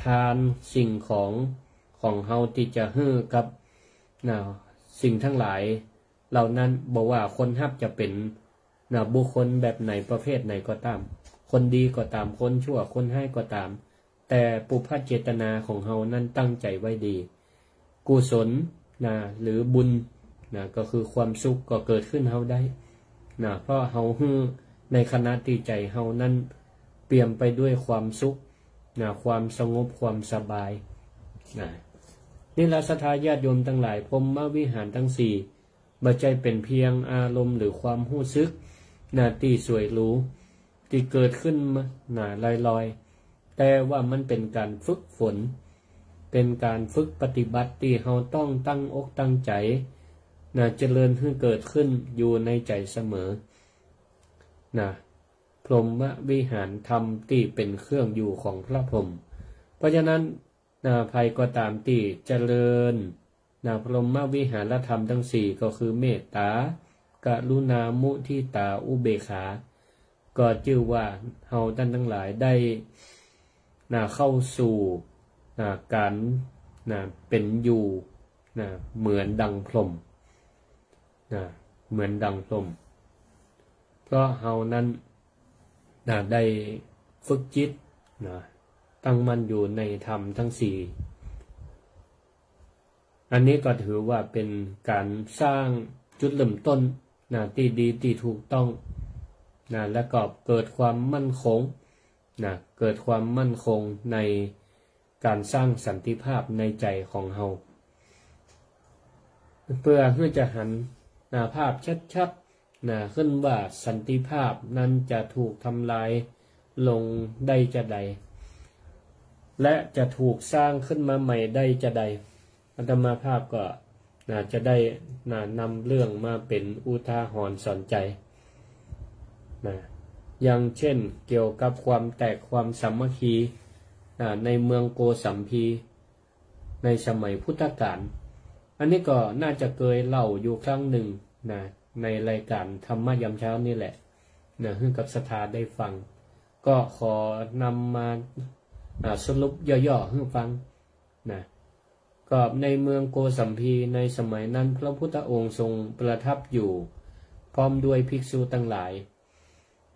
ทานสิ่งของ ของเฮาที่จะฮื้อกับสิ่งทั้งหลายเหล่านั้นบอกว่าคนฮับจะเป็นบุคคลแบบไหนประเภทไหนก็ตามคนดีก็ตามคนชั่วคนให้ก็ตามแต่ปุพพเจตนาของเฮานั้นตั้งใจไว้ดีกุศลหรือบุญก็คือความสุขก็เกิดขึ้นเฮาได้เพราะเฮาฮื้อในขณะที่ใจเฮานั้นเปี่ยมไปด้วยความสุขความสงบความสบายนี่ละศรัทธาญาติโยมทั้งหลายพรหมวิหารทั้งสี่บ่ใช่เป็นเพียงอารมณ์หรือความรู้สึกที่สวยหรูที่เกิดขึ้นมาลอยๆแต่ว่ามันเป็นการฝึกฝนเป็นการฝึกปฏิบัติที่เราต้องตั้งอกตั้งใจเจริญให้เกิดขึ้นอยู่ในใจเสมอพรหมวิหารธรรมที่เป็นเครื่องอยู่ของพระพรหมเพราะฉะนั้นภัยก็ตามที่เจริญพรหมวิหารธรรมทั้งสี่ก็คือเมตตากรุณามุทิตาอุเบกขาก็ชื่อว่าเฮาท่านทั้งหลายได้เข้าสู่การเป็นอยู่เหมือนดังพรหมเหมือนดังพรหมเพราะเฮานั้นได้ฝึกจิตตั้งมั่นอยู่ในธรรมทั้งสี่อันนี้ก็ถือว่าเป็นการสร้างจุดเริ่มต้นที่ดีที่ถูกต้องแล้วก็เกิดความมั่นคงเกิดความมั่นคงในการสร้างสันติภาพในใจของเฮาเพื่อที่จะหันภาพชัดๆขึ้นว่าสันติภาพนั้นจะถูกทำลายลงได้จะใดและจะถูกสร้างขึ้นมาใหม่ได้จะใดอาตมาภาพก็จะได้นำเรื่องมาเป็นอุทาหรณ์สอนใจอย่างเช่นเกี่ยวกับความแตกความสามัคคีในเมืองโกสัมพีในสมัยพุทธกาลอันนี้ก็น่าจะเคยเล่าอยู่ครั้งหนึ่งในรายการธรรมะยามเช้านี่แหละให้กับศรัทธาได้ฟังก็ขอนำมาสรุปย่อๆให้ฟังก็ในเมืองโกสัมพีในสมัยนั้นพระพุทธองค์ทรงประทับอยู่พร้อมด้วยภิกษุทั้งหลาย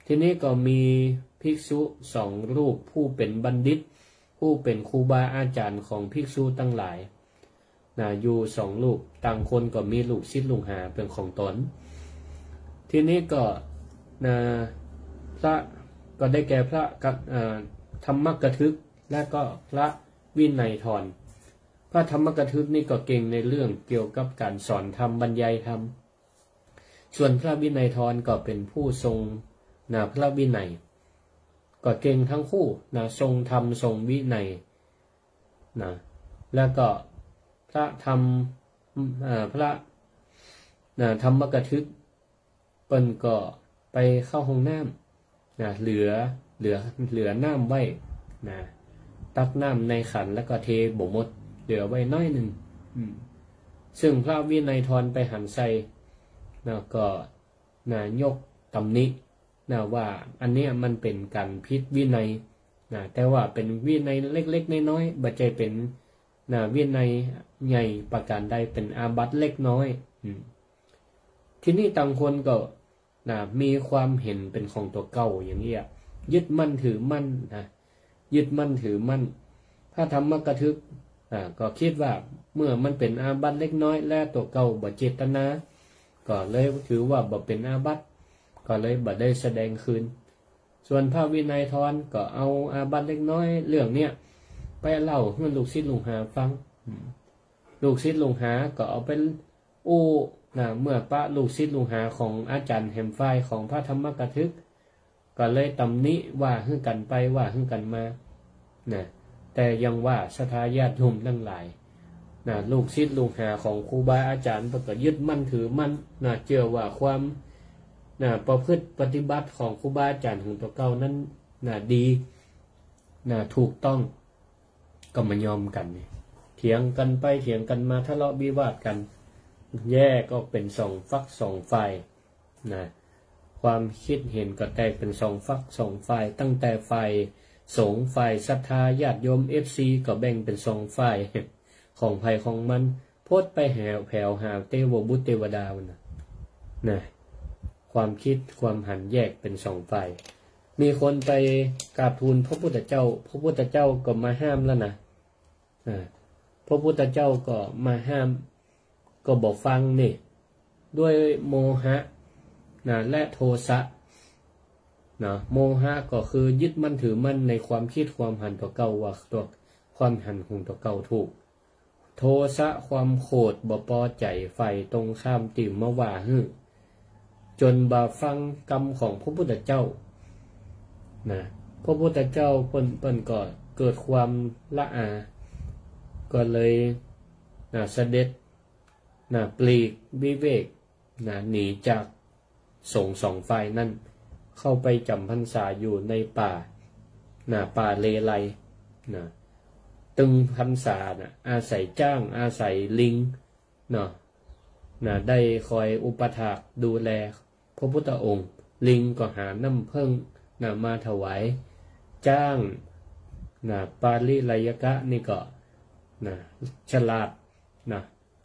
ทีนี้ก็มีภิกษุสองรูปผู้เป็นบัณฑิตผู้เป็นครูบาอาจารย์ของภิกษุทั้งหลายอยู่สองรูปต่างคนก็มีลูกศิษย์ลูกหาเป็นของตนทีนี้ก็พระก็ได้แก่พระธรรมกถึกและก็พระวินัยธรพระธรรมกถึกนี่ก็เก่งในเรื่องเกี่ยวกับการสอนธรรมบรรยายธรรมส่วนพระวินัยธรก็เป็นผู้ทรงพระวินัยก็เก่งทั้งคู่ทรงธรรมทรงวินัยแล้วก็พระธรรมพระธรรมกถึกเปิ้นก็ไปเข้าห้องน้ำเหลือน้ำไว้ตักน้ำในขันแล้วก็เทบ่หมดเหลือไว้น้อยหนึ่งซึ่งพระวินัยธรไปหันใส่ก็ยกตำหนิว่าอันนี้มันเป็นการผิดวินัยแต่ว่าเป็นวินัยเล็กๆน้อยๆบ่ใจเป็นวินัยใหญ่ประการใดเป็นอาบัติเล็กน้อยทีนี้ต่างคนก็มีความเห็นเป็นของตัวเก่าอย่างนี้ยึดมั่นถือมั่นยึดมั่นถือมั่นถ้าธรรมกถึกก็คิดว่าเมื่อมันเป็นอาบัติเล็กน้อยและตัวเก่าบ่เจตนาก็เลยถือว่าบ่เป็นอาบัติก็เลยบ่ได้แสดงคืนส่วนพระวินัยธรก็เอาอาบัติเล็กน้อยเรื่องเนี้ยไปเล่าให้ลูกศิษย์ลูกหาฟังลูกศิษย์ลูกหาก็เอาเป็นเมื่อพระลูกศิษย์ลูกหาของอาจารย์แห่มฝ่ายของพระธรรมกถึกก็เลยตำหนิว่าให้กันไปว่าให้กันมาแต่ยังว่าศรัทธาญาติโยมทั้งหลายลูกศิษย์ลูกหาของครูบาอาจารย์ก็ยึดมั่นถือมั่นเชื่อว่าความประพฤติปฏิบัติของครูบาอาจารย์ของตัวเก่านั้นดีถูกต้องก็มายอมกันเถียงกันไปเถียงกันมาทะเลาะวิวาทกันแยกออกเป็นสองฝักสองฝ่ายความคิดเห็นก็แตกเป็นสองฝักสองฝ่ายตั้งแต่ฝ่ายสงฆ์ฝ่ายศรัทธาญาติโยม FC ก็แบ่งเป็นสองฝ่าย ของภัยของมันโพดไปแหวแผ่วหาเทวบุตรเทวดามันนะความคิดความหันแยกเป็นสองฝ่ายมีคนไปกราบทูลพระพุทธเจ้าพระพุทธเจ้าก็มาห้ามแล้วนะพระพุทธเจ้าก็มาห้ามก็บอกฟังนี่ด้วยโมหะนะและโทสะนะโมหะก็คือยึดมั่นถือมั่นในความคิดความหันตัวเก่าว่าตัวความหันของตัวเก่าถูกโทสะความโกรธบ่พอใจไฟตรงข้ามติ่มมาว่าจนบ่ฟังกรรมของพระพุทธเจ้านะพระพุทธเจ้าเปิ้นก็เกิดความละอาก็เลยเสด็จปลีกวิเวกหนีจากสงฆ์สองฝ่ายนั้นเข้าไปจำพรรษาอยู่ในป่าป่าเลไลตึงพรรษาอาศัยจ้างอาศัยลิงได้คอยอุปถากดูแลพระพุทธองค์ลิงก็หาน้ำเพิ่งมาถวายจ้างปาลิไลยกะนี่ก็ฉลาด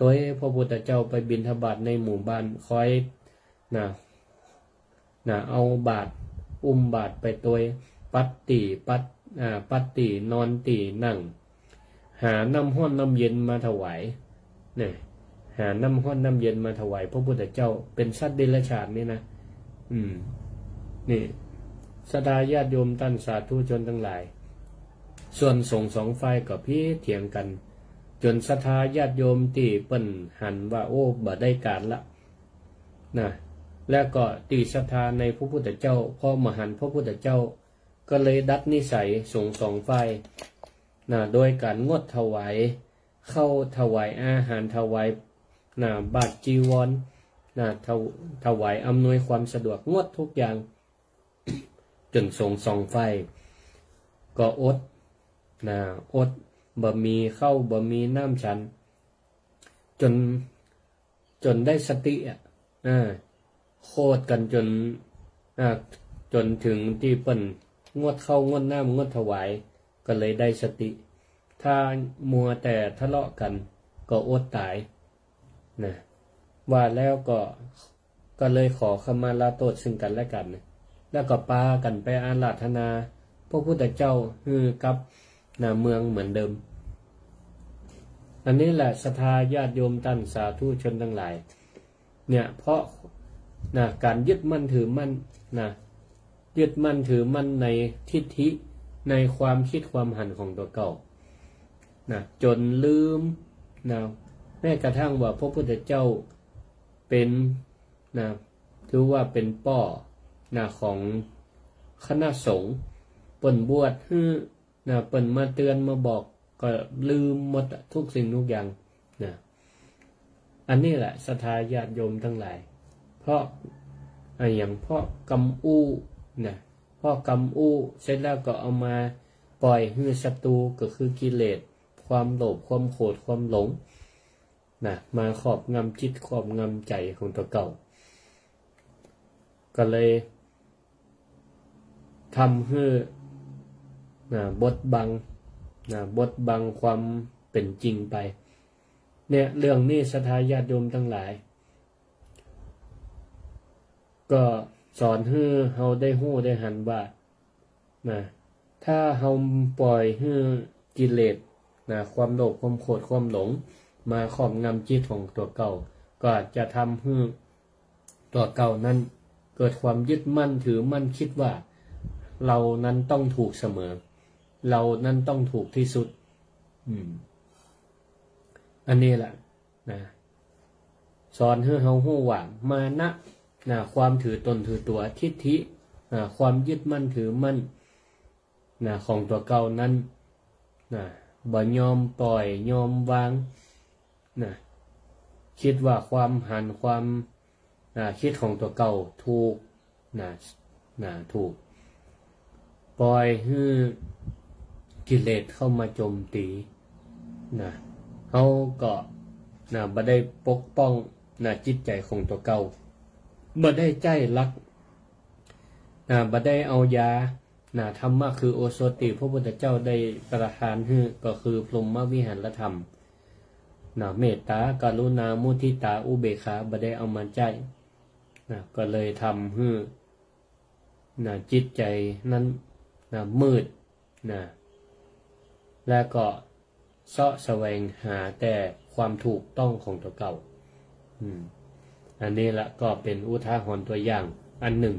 ตัวพระพุทธเจ้าไปบิณฑบาตในหมู่บ้านคอยเอาบาตรอุ้มบาตรไปตัวปัตตินอนตีนั่งหาน้ำห้อนน้ำเย็นมาถวายหาน้ำห้อนน้ำเย็นมาถวายพระพุทธเจ้าเป็นสัตว์เดรัจฉานนี่นะนี่ศรัทธาญาติโยมท่านสาธุชนทั้งหลายส่วนสงฆ์สองฝ่ายก็พี่เถียงกันจนศรัทธาญาติโยมที่เปิ้นหันว่าโอ้บ่ได้การละแล้วก็ตีศรัทธาในพระพุทธเจ้าพอมาหันพระพุทธเจ้าก็เลยดัดนิสัยสงฆ์สองฝ่ายโดยการงดถวายเข้าถวายอาหารถวายบาตรจีวรถวายอำนวยความสะดวกงดทุกอย่างจนสงฆ์สองฝ่ายก็อดบ่มีเข้าบ่มีน้ำฉันจนได้สติโคตรกันจนถึงที่เปิ้นงดเข้างดน้ำงดถวายก็เลยได้สติถ้ามัวแต่ทะเลาะกันก็อดตายว่าแล้วก็เลยขอขมาลาโทษซึ่งกันและกันแล้วก็ปากันไปอาราธนาพระพุทธเจ้ากับเมืองเหมือนเดิมอันนี้แหละศรัทธาญาติโยมท่านสาธุชนทั้งหลายเนี่ยเพราะการยึดมั่นถือมั่นยึดมั่นถือมั่นในทิฏฐิในความคิดความหันของตัวเก่าจนลืมแม้กระทั่งว่าพระพุทธเจ้าเป็นถือว่าเป็นป้อของคณะสงฆ์เปิ้นบวชเปิ้นมาเตือนมาบอกก็ลืมหมดทุกสิ่งทุกอย่างอันนี้แหละศรัทธาญาติโยมทั้งหลายเพราะกำอู้เพราะกำอู้เสร็จแล้วก็เอามาปล่อยให้ศัตรูก็คือกิเลสความโลภความโกรธความหลงมาครอบงำจิตครอบงำใจของตัวเก่าก็เลยทำให้บดบังความเป็นจริงไปเนี่ยเรื่องนี้ศรัทธาญาติโยมทั้งหลายก็สอนให้เฮาได้ฮู้ได้หันว่าถ้าเฮาปล่อยให้กิเลสความโลภความโกรธความหลงมาครอบงำจิตของตัวเก่าก็จะทำให้ตัวเก่านั้นเกิดความยึดมั่นถือมั่นคิดว่าเรานั้นต้องถูกเสมอเรานั้นต้องถูกที่สุดอันนี้แหละสอนให้เฮาฮู้ว่ามานะความถือตนถือตัวทิฏฐิความยึดมั่นถือมั่นของตัวเก่านั้นบ่ยอมปล่อยยอมวางคิดว่าความหันความคิดของตัวเก่าถูกถูกปล่อยให้กิเลสเข้ามาโจมตีเขาก็บ่ได้ปกป้องจิตใจของตัวเก่าบ่ได้ใจรักบ่ได้เอายาธรรมะคือโอโสติพระพุทธเจ้าได้ประทานให้ก็คือพรหมวิหารธรรม เมตตากรุณามุทิตาอุเบกขาบ่ได้เอามาใจก็เลยทำให้จิตใจนั้นมืดและก็เสาะแสวงหาแต่ความถูกต้องของตัวเก่าอันนี้ละก็เป็นอุทาหรณ์ตัวอย่างอันหนึ่ง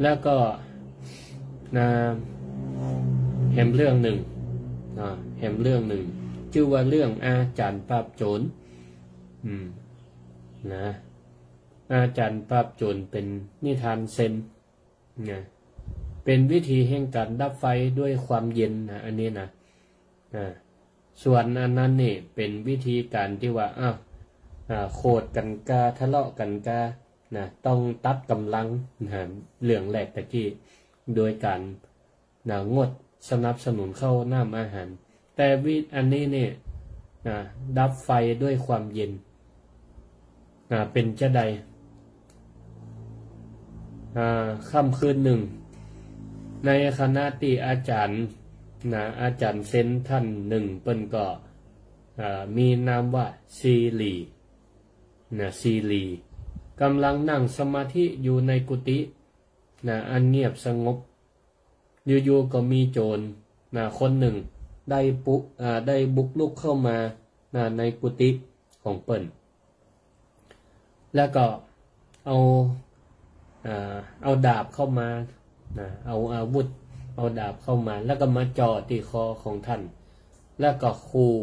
แล้วก็แหมเรื่องหนึ่งชื่อว่าเรื่องอาจารย์ปราบโจรอาจารย์ปราบโจรเป็นนิทานเซนเป็นวิธีแห่งการดับไฟด้วยความเย็นอันนี้ส่วนอันนั้นนี่เป็นวิธีการที่ว่าโคดกันกาทะเลาะกันกาต้องตัดกำลังเรื่องแรกตะกี้โดยการงดสนับสนุนเข้าน้ำอาหารแต่อันนี้เนี่ยดับไฟด้วยความเย็นเป็นจะใดค่ำคืนหนึ่งในคณะที่อาจารย์เซนท่านหนึ่งเปิ้นก็มีนามว่าซีลีกำลังนั่งสมาธิอยู่ในกุฏิอันเงียบสงบอยู่ๆก็มีโจรคนหนึ่งได้บุกรุกเข้ามาในกุฏิของเปิ้นแล้วก็เอาดาบเข้ามาเอาอาวุธเอาดาบเข้ามาแล้วก็มาจ่อที่คอของท่านแล้วก็ขู่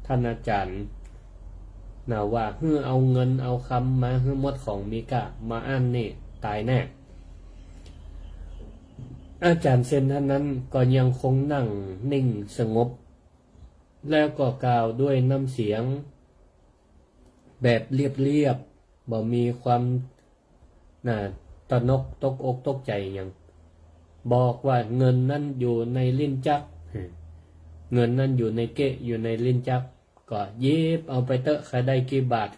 ท่านอาจารย์ว่าเอาเงินเอาคำมาหมดของมีค่ามาอั้นนี่ตายแน่อาจารย์เซนท่านนั้นก็ยังคงนั่งนิ่งสงบแล้วก็กล่าวด้วยน้ำเสียงแบบเรียบๆบ่มีความตระหนกตกอกตกใจอย่างบอกว่าเงินนั้นอยู่ในลิ้นชักเงินนั้นอยู่ในเกะอยู่ในลิ้นชักก็เย็บเอาไปเตอะใครได้กี่บาท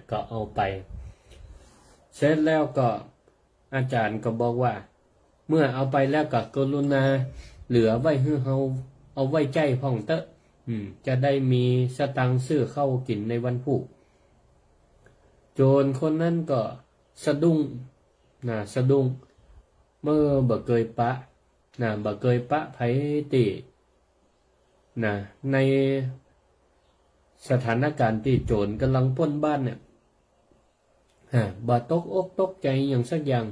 ก็เอาไปเสร็จแล้วก็อาจารย์ก็บอกว่าเมื่อเอาไปแล้วก็กรุณาเหลือไว้ให้เฮาเอาไว้ใจพ่องเตอะจะได้มีสตังค์ซื้อข้าวกินในวันพุธโจรคนนั้นก็สะดุ้งเมื่อบ่เคยปะไผติในสถานการณ์ที่โจรกำลังปล้นบ้านเนี่ยบ่ตกอกตกใจอย่างสักอย่าง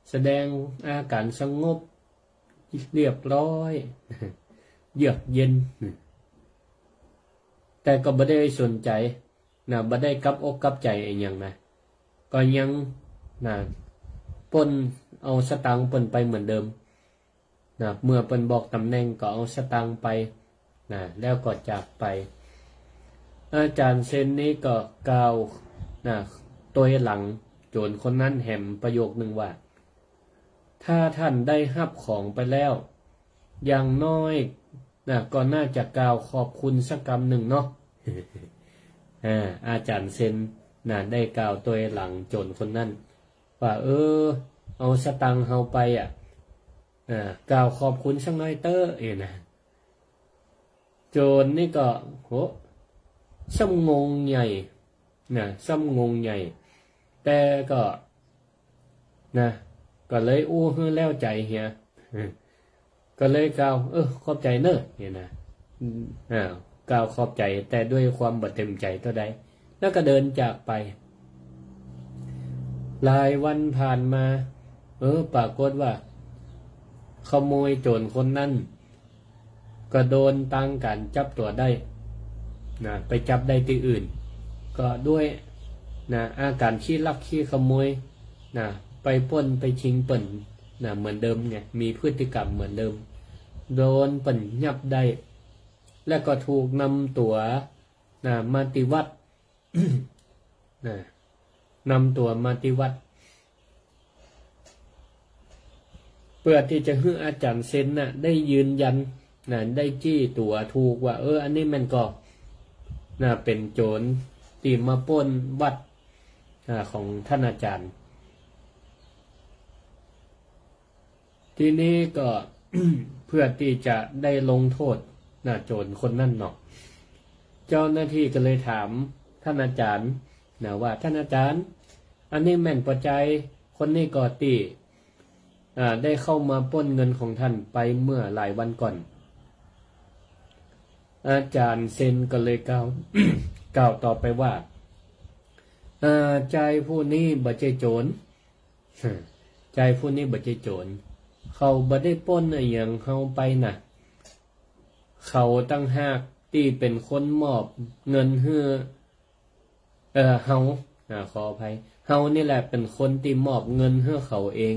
แสดงอาการสงบเรียบร้อยเยือกเย็นแต่ก็บ่ได้สนใจบ่ได้กับอกกับใจอย่างก็ยังปล้นเอาสตางค์เปิ้นไปเหมือนเดิมเมื่อเปิ้นบอกตำแหน่งก็เอาสตางค์ไปแล้วก็จากไปอาจารย์เซนนี้ก็กล่าวตัวหลังโจรคนนั้นแหมประโยคนึงว่าถ้าท่านได้รับของไปแล้วอย่างน้อยก็น่าจะกล่าวขอบคุณสักคำหนึ่งเนาะ อาจารย์เซนได้กล่าวตัวหลังโจรคนนั้นว่าเอาสตังค์เฮาไปกล่าวขอบคุณสักหน่อยเตอโจรนี่ก็ซ้ำงงใหญ่แต่ก็ก็เลยฮือแล้วใจเฮียก็เลยกล่าวขอบใจเนอะกล่าวขอบใจแต่ด้วยความบ่เต็มใจเท่าใดแล้วก็เดินจากไปหลายวันผ่านมาปรากฏว่าขโมยโจรคนนั้นก็โดนตั้งการจับตัวได้ไปจับได้ที่อื่นก็ด้วยอาการขี้ลักขี้ขโมยไปปล้นไปชิงเปิ่นเหมือนเดิมไงมีพฤติกรรมเหมือนเดิมโดนเปิ่นยับได้และก็ถูกนำตัวมาติวัด นำตัวมาติวัดเพื่อที่จะให้อาจารย์เซนได้ยืนยันได้จี้ตัวถูกว่าอันนี้มันก็เป็นโจรที่มาปล้นวัดของท่านอาจารย์ทีนี้ก็ เพื่อที่จะได้ลงโทษ โจรคนนั่นเนาะเจ้าหน้าที่ก็เลยถามท่านอาจารย์ว่าท่านอาจารย์อันนี้แม่นประใจคนนี้ก่อตีได้เข้ามาปล้นเงินของท่านไปเมื่อหลายวันก่อนอาจารย์เซนก็เลยกล่าวต่อไปว่าใจผู้นี้บ่ใช่โจรใจผู้นี้บ่ใช่โจรเขาบ่ได้ปล้นอะไรอย่างเฮาไปน่ะเขาตั้งหากที่เป็นคนมอบเงินให้เฮาขออภัยเฮานี่แหละเป็นคนที่มอบเงินให้เขาเอง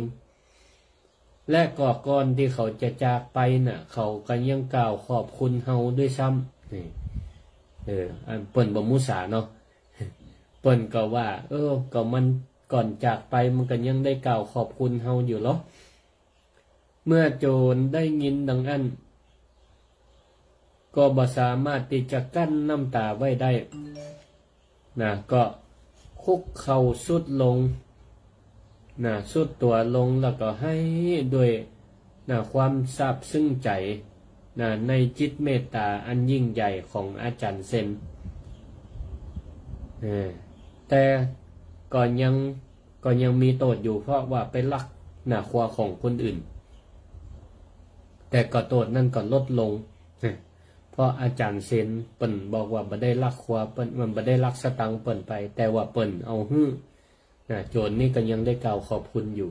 และก่อนที่เขาจะจากไปน่ะเขาก็ยังกล่าวขอบคุณเฮาด้วยซ้ำนี่เปิ้นบ่มุสาเนาะเปิ้นก็ว่าก็มันก่อนจากไปมันก็ยังได้กล่าวขอบคุณเฮาอยู่หรอเมื่อโจรได้ยินดังนั้นก็บ่สามารถที่จะกั้นน้ำตาไว้ได้ก็คุกเข่าสุดลงสุดตัวลงแล้วก็ให้ด้วยความซาบซึ้งใจในจิตเมตตาอันยิ่งใหญ่ของอาจารย์เซนแต่ก็ยังมีโทษอยู่เพราะว่าไปลักครัวของคนอื่นแต่ก็โทษนั่นก็ลดลงเพราะอาจารย์เซนเปิ่นบอกว่าบ่ได้ลักครัวเปิ่นมันบ่ได้ลักสตังค์เปิ่นไปแต่ว่าเปิ่นเอาโจรนี่ก็ยังได้กล่าวขอบคุณอยู่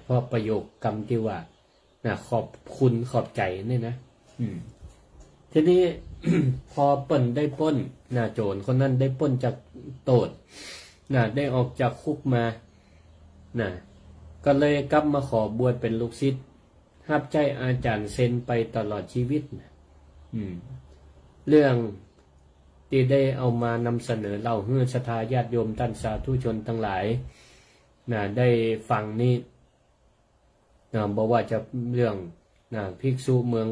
เพราะประโยคกรรมที่ว่าขอบคุณขอบใจนี่นะทีนี้ พอเปิ่นได้ปล้นโจรคนนั้นได้ปล้นจากโตดได้ออกจากคุกมาก็เลยกลับมาขอบวชเป็นลูกศิษย์รับใจอาจารย์เซนไปตลอดชีวิตเรื่องที่ได้เอามานำเสนอเล่าให้ศรัทธาญาติโยมท่านสาธุชนทั้งหลายได้ฟังนี้บอกว่าจะเรื่องภิกษุเมือง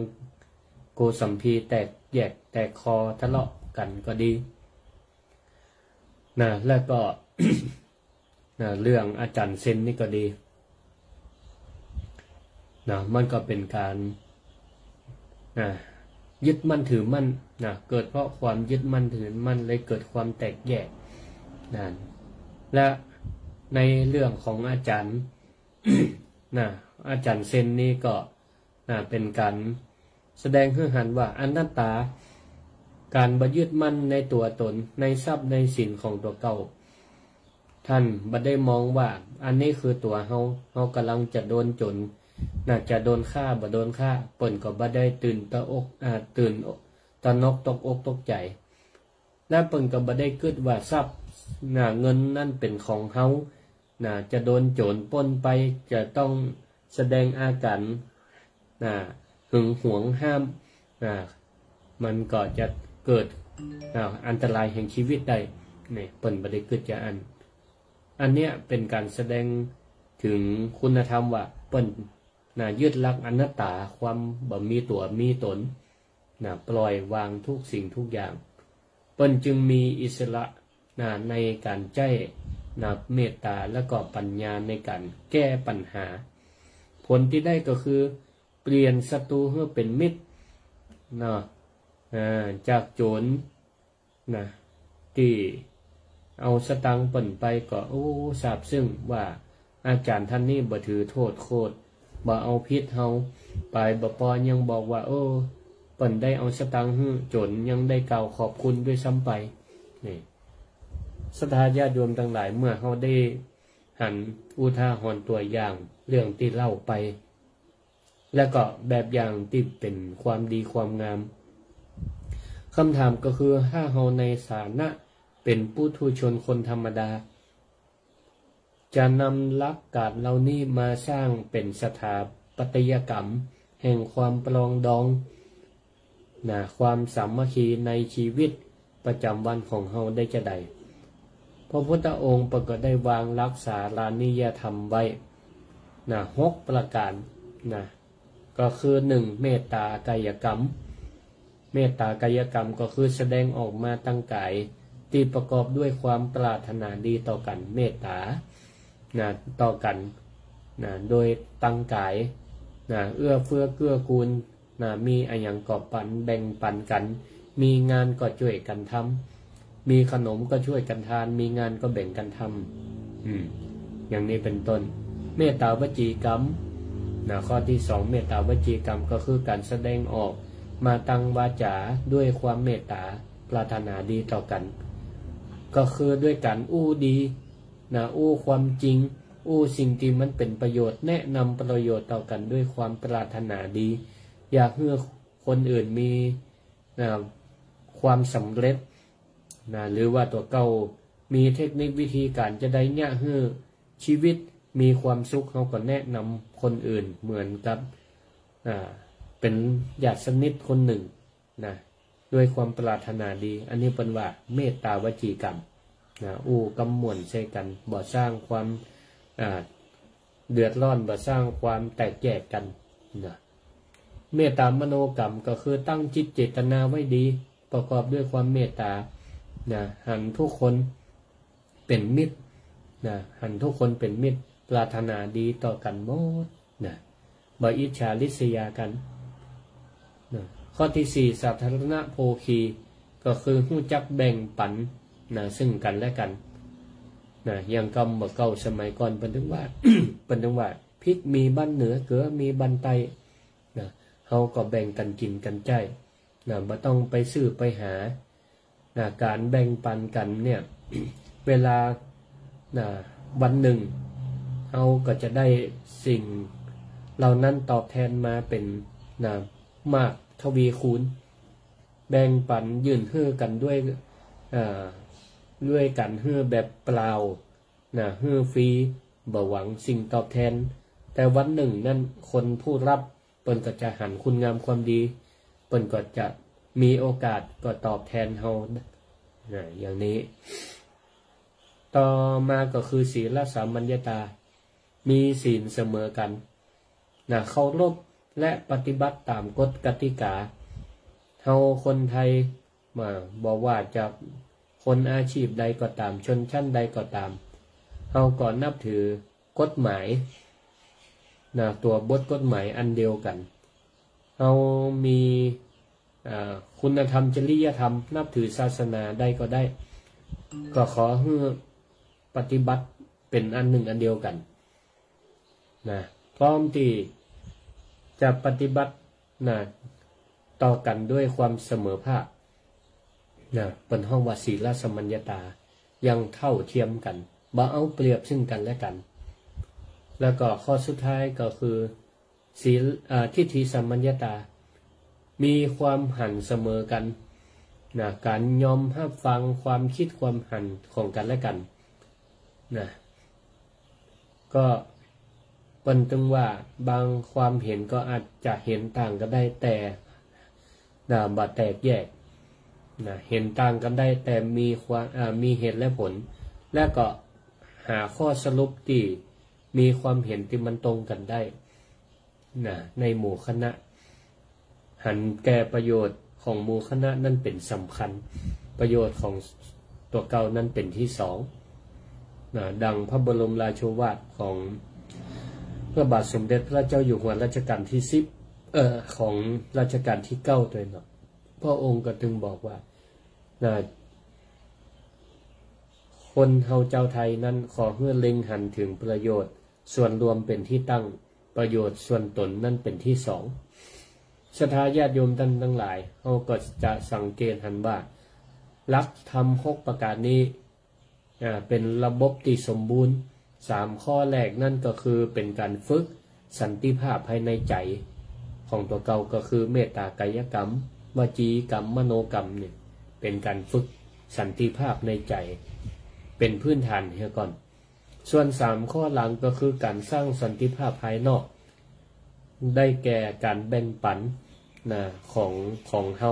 โกสัมพีแตกแยกแตกคอทะเลาะกันก็ดีแล้วก็ เรื่องอาจารย์เซนนี่ก็ดีมันก็เป็นการยึดมั่นถือมั่นเกิดเพราะความยึดมั่นถือมั่นเลยเกิดความแตกแยกและในเรื่องของอาจารย์ อาจารย์เซนนี่ก็เป็นการแสดงให้เห็นว่าอนัตตาการบ่ยึดมั่นในตัวตนในทรัพย์ในสินของตัวเก่าท่านบ่ได้มองว่าอันนี้คือตัวเฮากำลังจะโดนจนจะโดนฆ่าบ่โดนฆ่าเปิ้นก็บ่ได้ตื่นตะอกตื่นตะนกตกอกตกใจและเปิ้นก็บ่ได้คิดว่าทรัพย์เงินนั่นเป็นของเฮาจะโดนโจรปล้นไปจะต้องแสดงอาการหึงหวงห้ามมันก็จะเกิดอันตรายแห่งชีวิตได้นี่เปิ้นบ่ได้คิดจะอันเนี้ยเป็นการแสดงถึงคุณธรรมว่าเปิ้นยึดหลักอนัตตาความบ่มีตัวมีตนปล่อยวางทุกสิ่งทุกอย่างเปิ้นจึงมีอิสระในการใจเมตตาและก็ปัญญาในการแก้ปัญหาผลที่ได้ก็คือเปลี่ยนศัตรูให้เป็นมิตรจากโจรที่เอาสตังค์เปิ้นไปก็ทราบซึ่งว่าอาจารย์ท่านนี้บ่ถือโทษโคตรบ่เอาพิษเฮาไปบ่ปอยังบอกว่าเปิ้นได้เอาสตังค์ให้โจรยังได้กล่าวขอบคุณด้วยซ้ำไปนี่ศรัทธาญาติโยมทั้งหลายเมื่อเฮาได้หันอุทาหรณ์ตัวอย่างเรื่องที่เล่าไปแล้วก็แบบอย่างที่เป็นความดีความงามคำถามก็คือถ้าเฮาในฐานะเป็นปุถุชนคนธรรมดาจะนำหลักการเหล่านี้มาสร้างเป็นสถาปัตยกรรมแห่งความปรองดองความสามัคคีในชีวิตประจำวันของเฮาได้จะใดพระพุทธองค์ประกาศได้วางรักษาลานิยธรรมไว้6ประการก็คือ1เมตตากายกรรมเมตตากายกรรมก็คือแสดงออกมาตั้งกายที่ประกอบด้วยความปรารถนาดีต่อกันเมตตาต่อกันโดยตั้งกายเอื้อเฟื้อเกื้อกูล มีอะไรอย่างก็ปันแบ่งปันกันมีงานก็ช่วยกันทำมีขนมก็ช่วยกันทานมีงานก็แบ่งกันทำอย่างนี้เป็นต้นเมตตาวจีกรรมข้อที่2เมตตาวจีกรรมก็คือการแสดงออกมาตั้งวาจาด้วยความเมตตาปรารถนาดีต่อกันก็คือด้วยการอู้ดีอู้ความจริงอู้สิ่งที่มันเป็นประโยชน์แนะนำประโยชน์ต่อกันด้วยความปรารถนาดีอยากให้คนอื่นมีความสำเร็จหรือว่าตัวเก่ามีเทคนิควิธีการจะได้เนี่ยให้ชีวิตมีความสุขเขาก็แนะนำคนอื่นเหมือนกับเป็นญาติสนิทคนหนึ่งด้วยความปรารถนาดีอันนี้เป็นว่าเมตตาวจีกรรมอู้กำมวลใช้กันบ่สร้างความเดือดร้อนบ่สร้างความแตกแยกกันเมตตามโนกรรมก็คือตั้งจิตเจตนาไว้ดีประกอบด้วยความเมตตาหันทุกคนเป็นมิตรหันทุกคนเป็นมิตรปรารถนาดีต่อกันหมดบ่อิจฉาริษยากันข้อที่4สาธารณโภคีก็คือรู้จักแบ่งปันซึ่งกันและกันอย่างกำบ่เก่าสมัยก่อนเป็นถึงว่า เป็นถึงว่าพริกมีบ้านเหนือเกลือมีบ้านใต้เฮาก็แบ่งกันกินกันใจบ่ต้องไปซื้อไปหาการแบ่งปันกันเนี่ย เวลาวันหนึ่งเฮาก็จะได้สิ่งเหล่านั้นตอบแทนมาเป็นมากทวีคูณแบ่งปันยื่นให้กันด้วยกันให้แบบเปล่าให้ฟรีบ่หวังสิ่งตอบแทนแต่วันหนึ่งนั่นคนผู้รับเปิ้นก็จะหันคุณงามความดีเปิ้นก็จะมีโอกาสก็ตอบแทนเฮาอย่างนี้ต่อมาก็คือศีลสามัญญตามีศีลเสมอกันเคารพและปฏิบัติตามกฎกติกาเฮาคนไทยบอกว่าจะคนอาชีพใดก็ตามชนชั้นใดก็ตามเฮาก็นับถือกฎหมายตัวบทกฎหมายอันเดียวกันเฮามีคุณธรรมจริยธรรมนับถือศาสนาใดก็ได้ก็ขอให้ปฏิบัติเป็นอันหนึ่งอันเดียวกันพร้อมที่จะปฏิบัติต่อกันด้วยความเสมอภาคเป็นห้องว่าศีลสมัญญตายังเท่าเทียมกันบ่เอาเปรียบซึ่งกันและกันแล้วก็ข้อสุดท้ายก็คือศีลทิฏฐิสัมมัญญตามีความหันเสมอกันการยอมรับฟังความคิดความหันของกันและกันก็เป็นตรงว่าบางความเห็นก็อาจจะเห็นต่างกันได้แต่บ่แตกแยกเห็นต่างกันได้แต่มีเหตุและผลและก็หาข้อสรุปที่มีความเห็นที่มันตรงกันได้ในหมู่คณะหันแก่ประโยชน์ของหมู่คณะนั่นเป็นสำคัญประโยชน์ของตัวเก่านั้นเป็นที่2ดังพระบรมราโชวาทของพระบาทสมเด็จพระเจ้าอยู่หัวรัชกาลที่10ของรัชกาลที่9ด้วยพระองค์ก็จึงบอกว่าคนเฮาเจ้าไทยนั้นขอให้เล็งหันถึงประโยชน์ส่วนรวมเป็นที่ตั้งประโยชน์ส่วนตนนั่นเป็นที่2ศรัทธาญาติโยมท่านทั้งหลายเฮาก็จะสังเกตหันว่าหลักธรรม6ประการนี้เป็นระบบที่สมบูรณ์3ข้อแรกนั่นก็คือเป็นการฝึกสันติภาพภายในใจของตัวเก่าก็คือเมตตากายกรรมวจีกรรมมโนกรรมเนี่ยเป็นการฝึกสันติภาพในใจเป็นพื้นฐานเฮียก่อนส่วน3ข้อหลังก็คือการสร้างสันติภาพภายนอกได้แก่การแบ่งปันของเฮา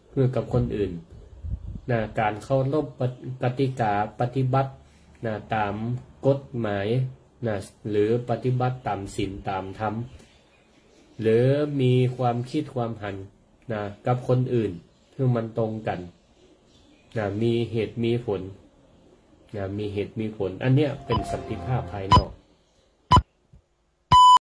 เพื่อกับคนอื่นการเคารพกติกาปฏิบัติตามกฎหมายหรือปฏิบัติตามศีลตามธรรมหรือมีความคิดความหันกับคนอื่นที่มันตรงกันมีเหตุมีผลมีเหตุมีผลอันเนี้ยเป็นสันติภาพภายนอก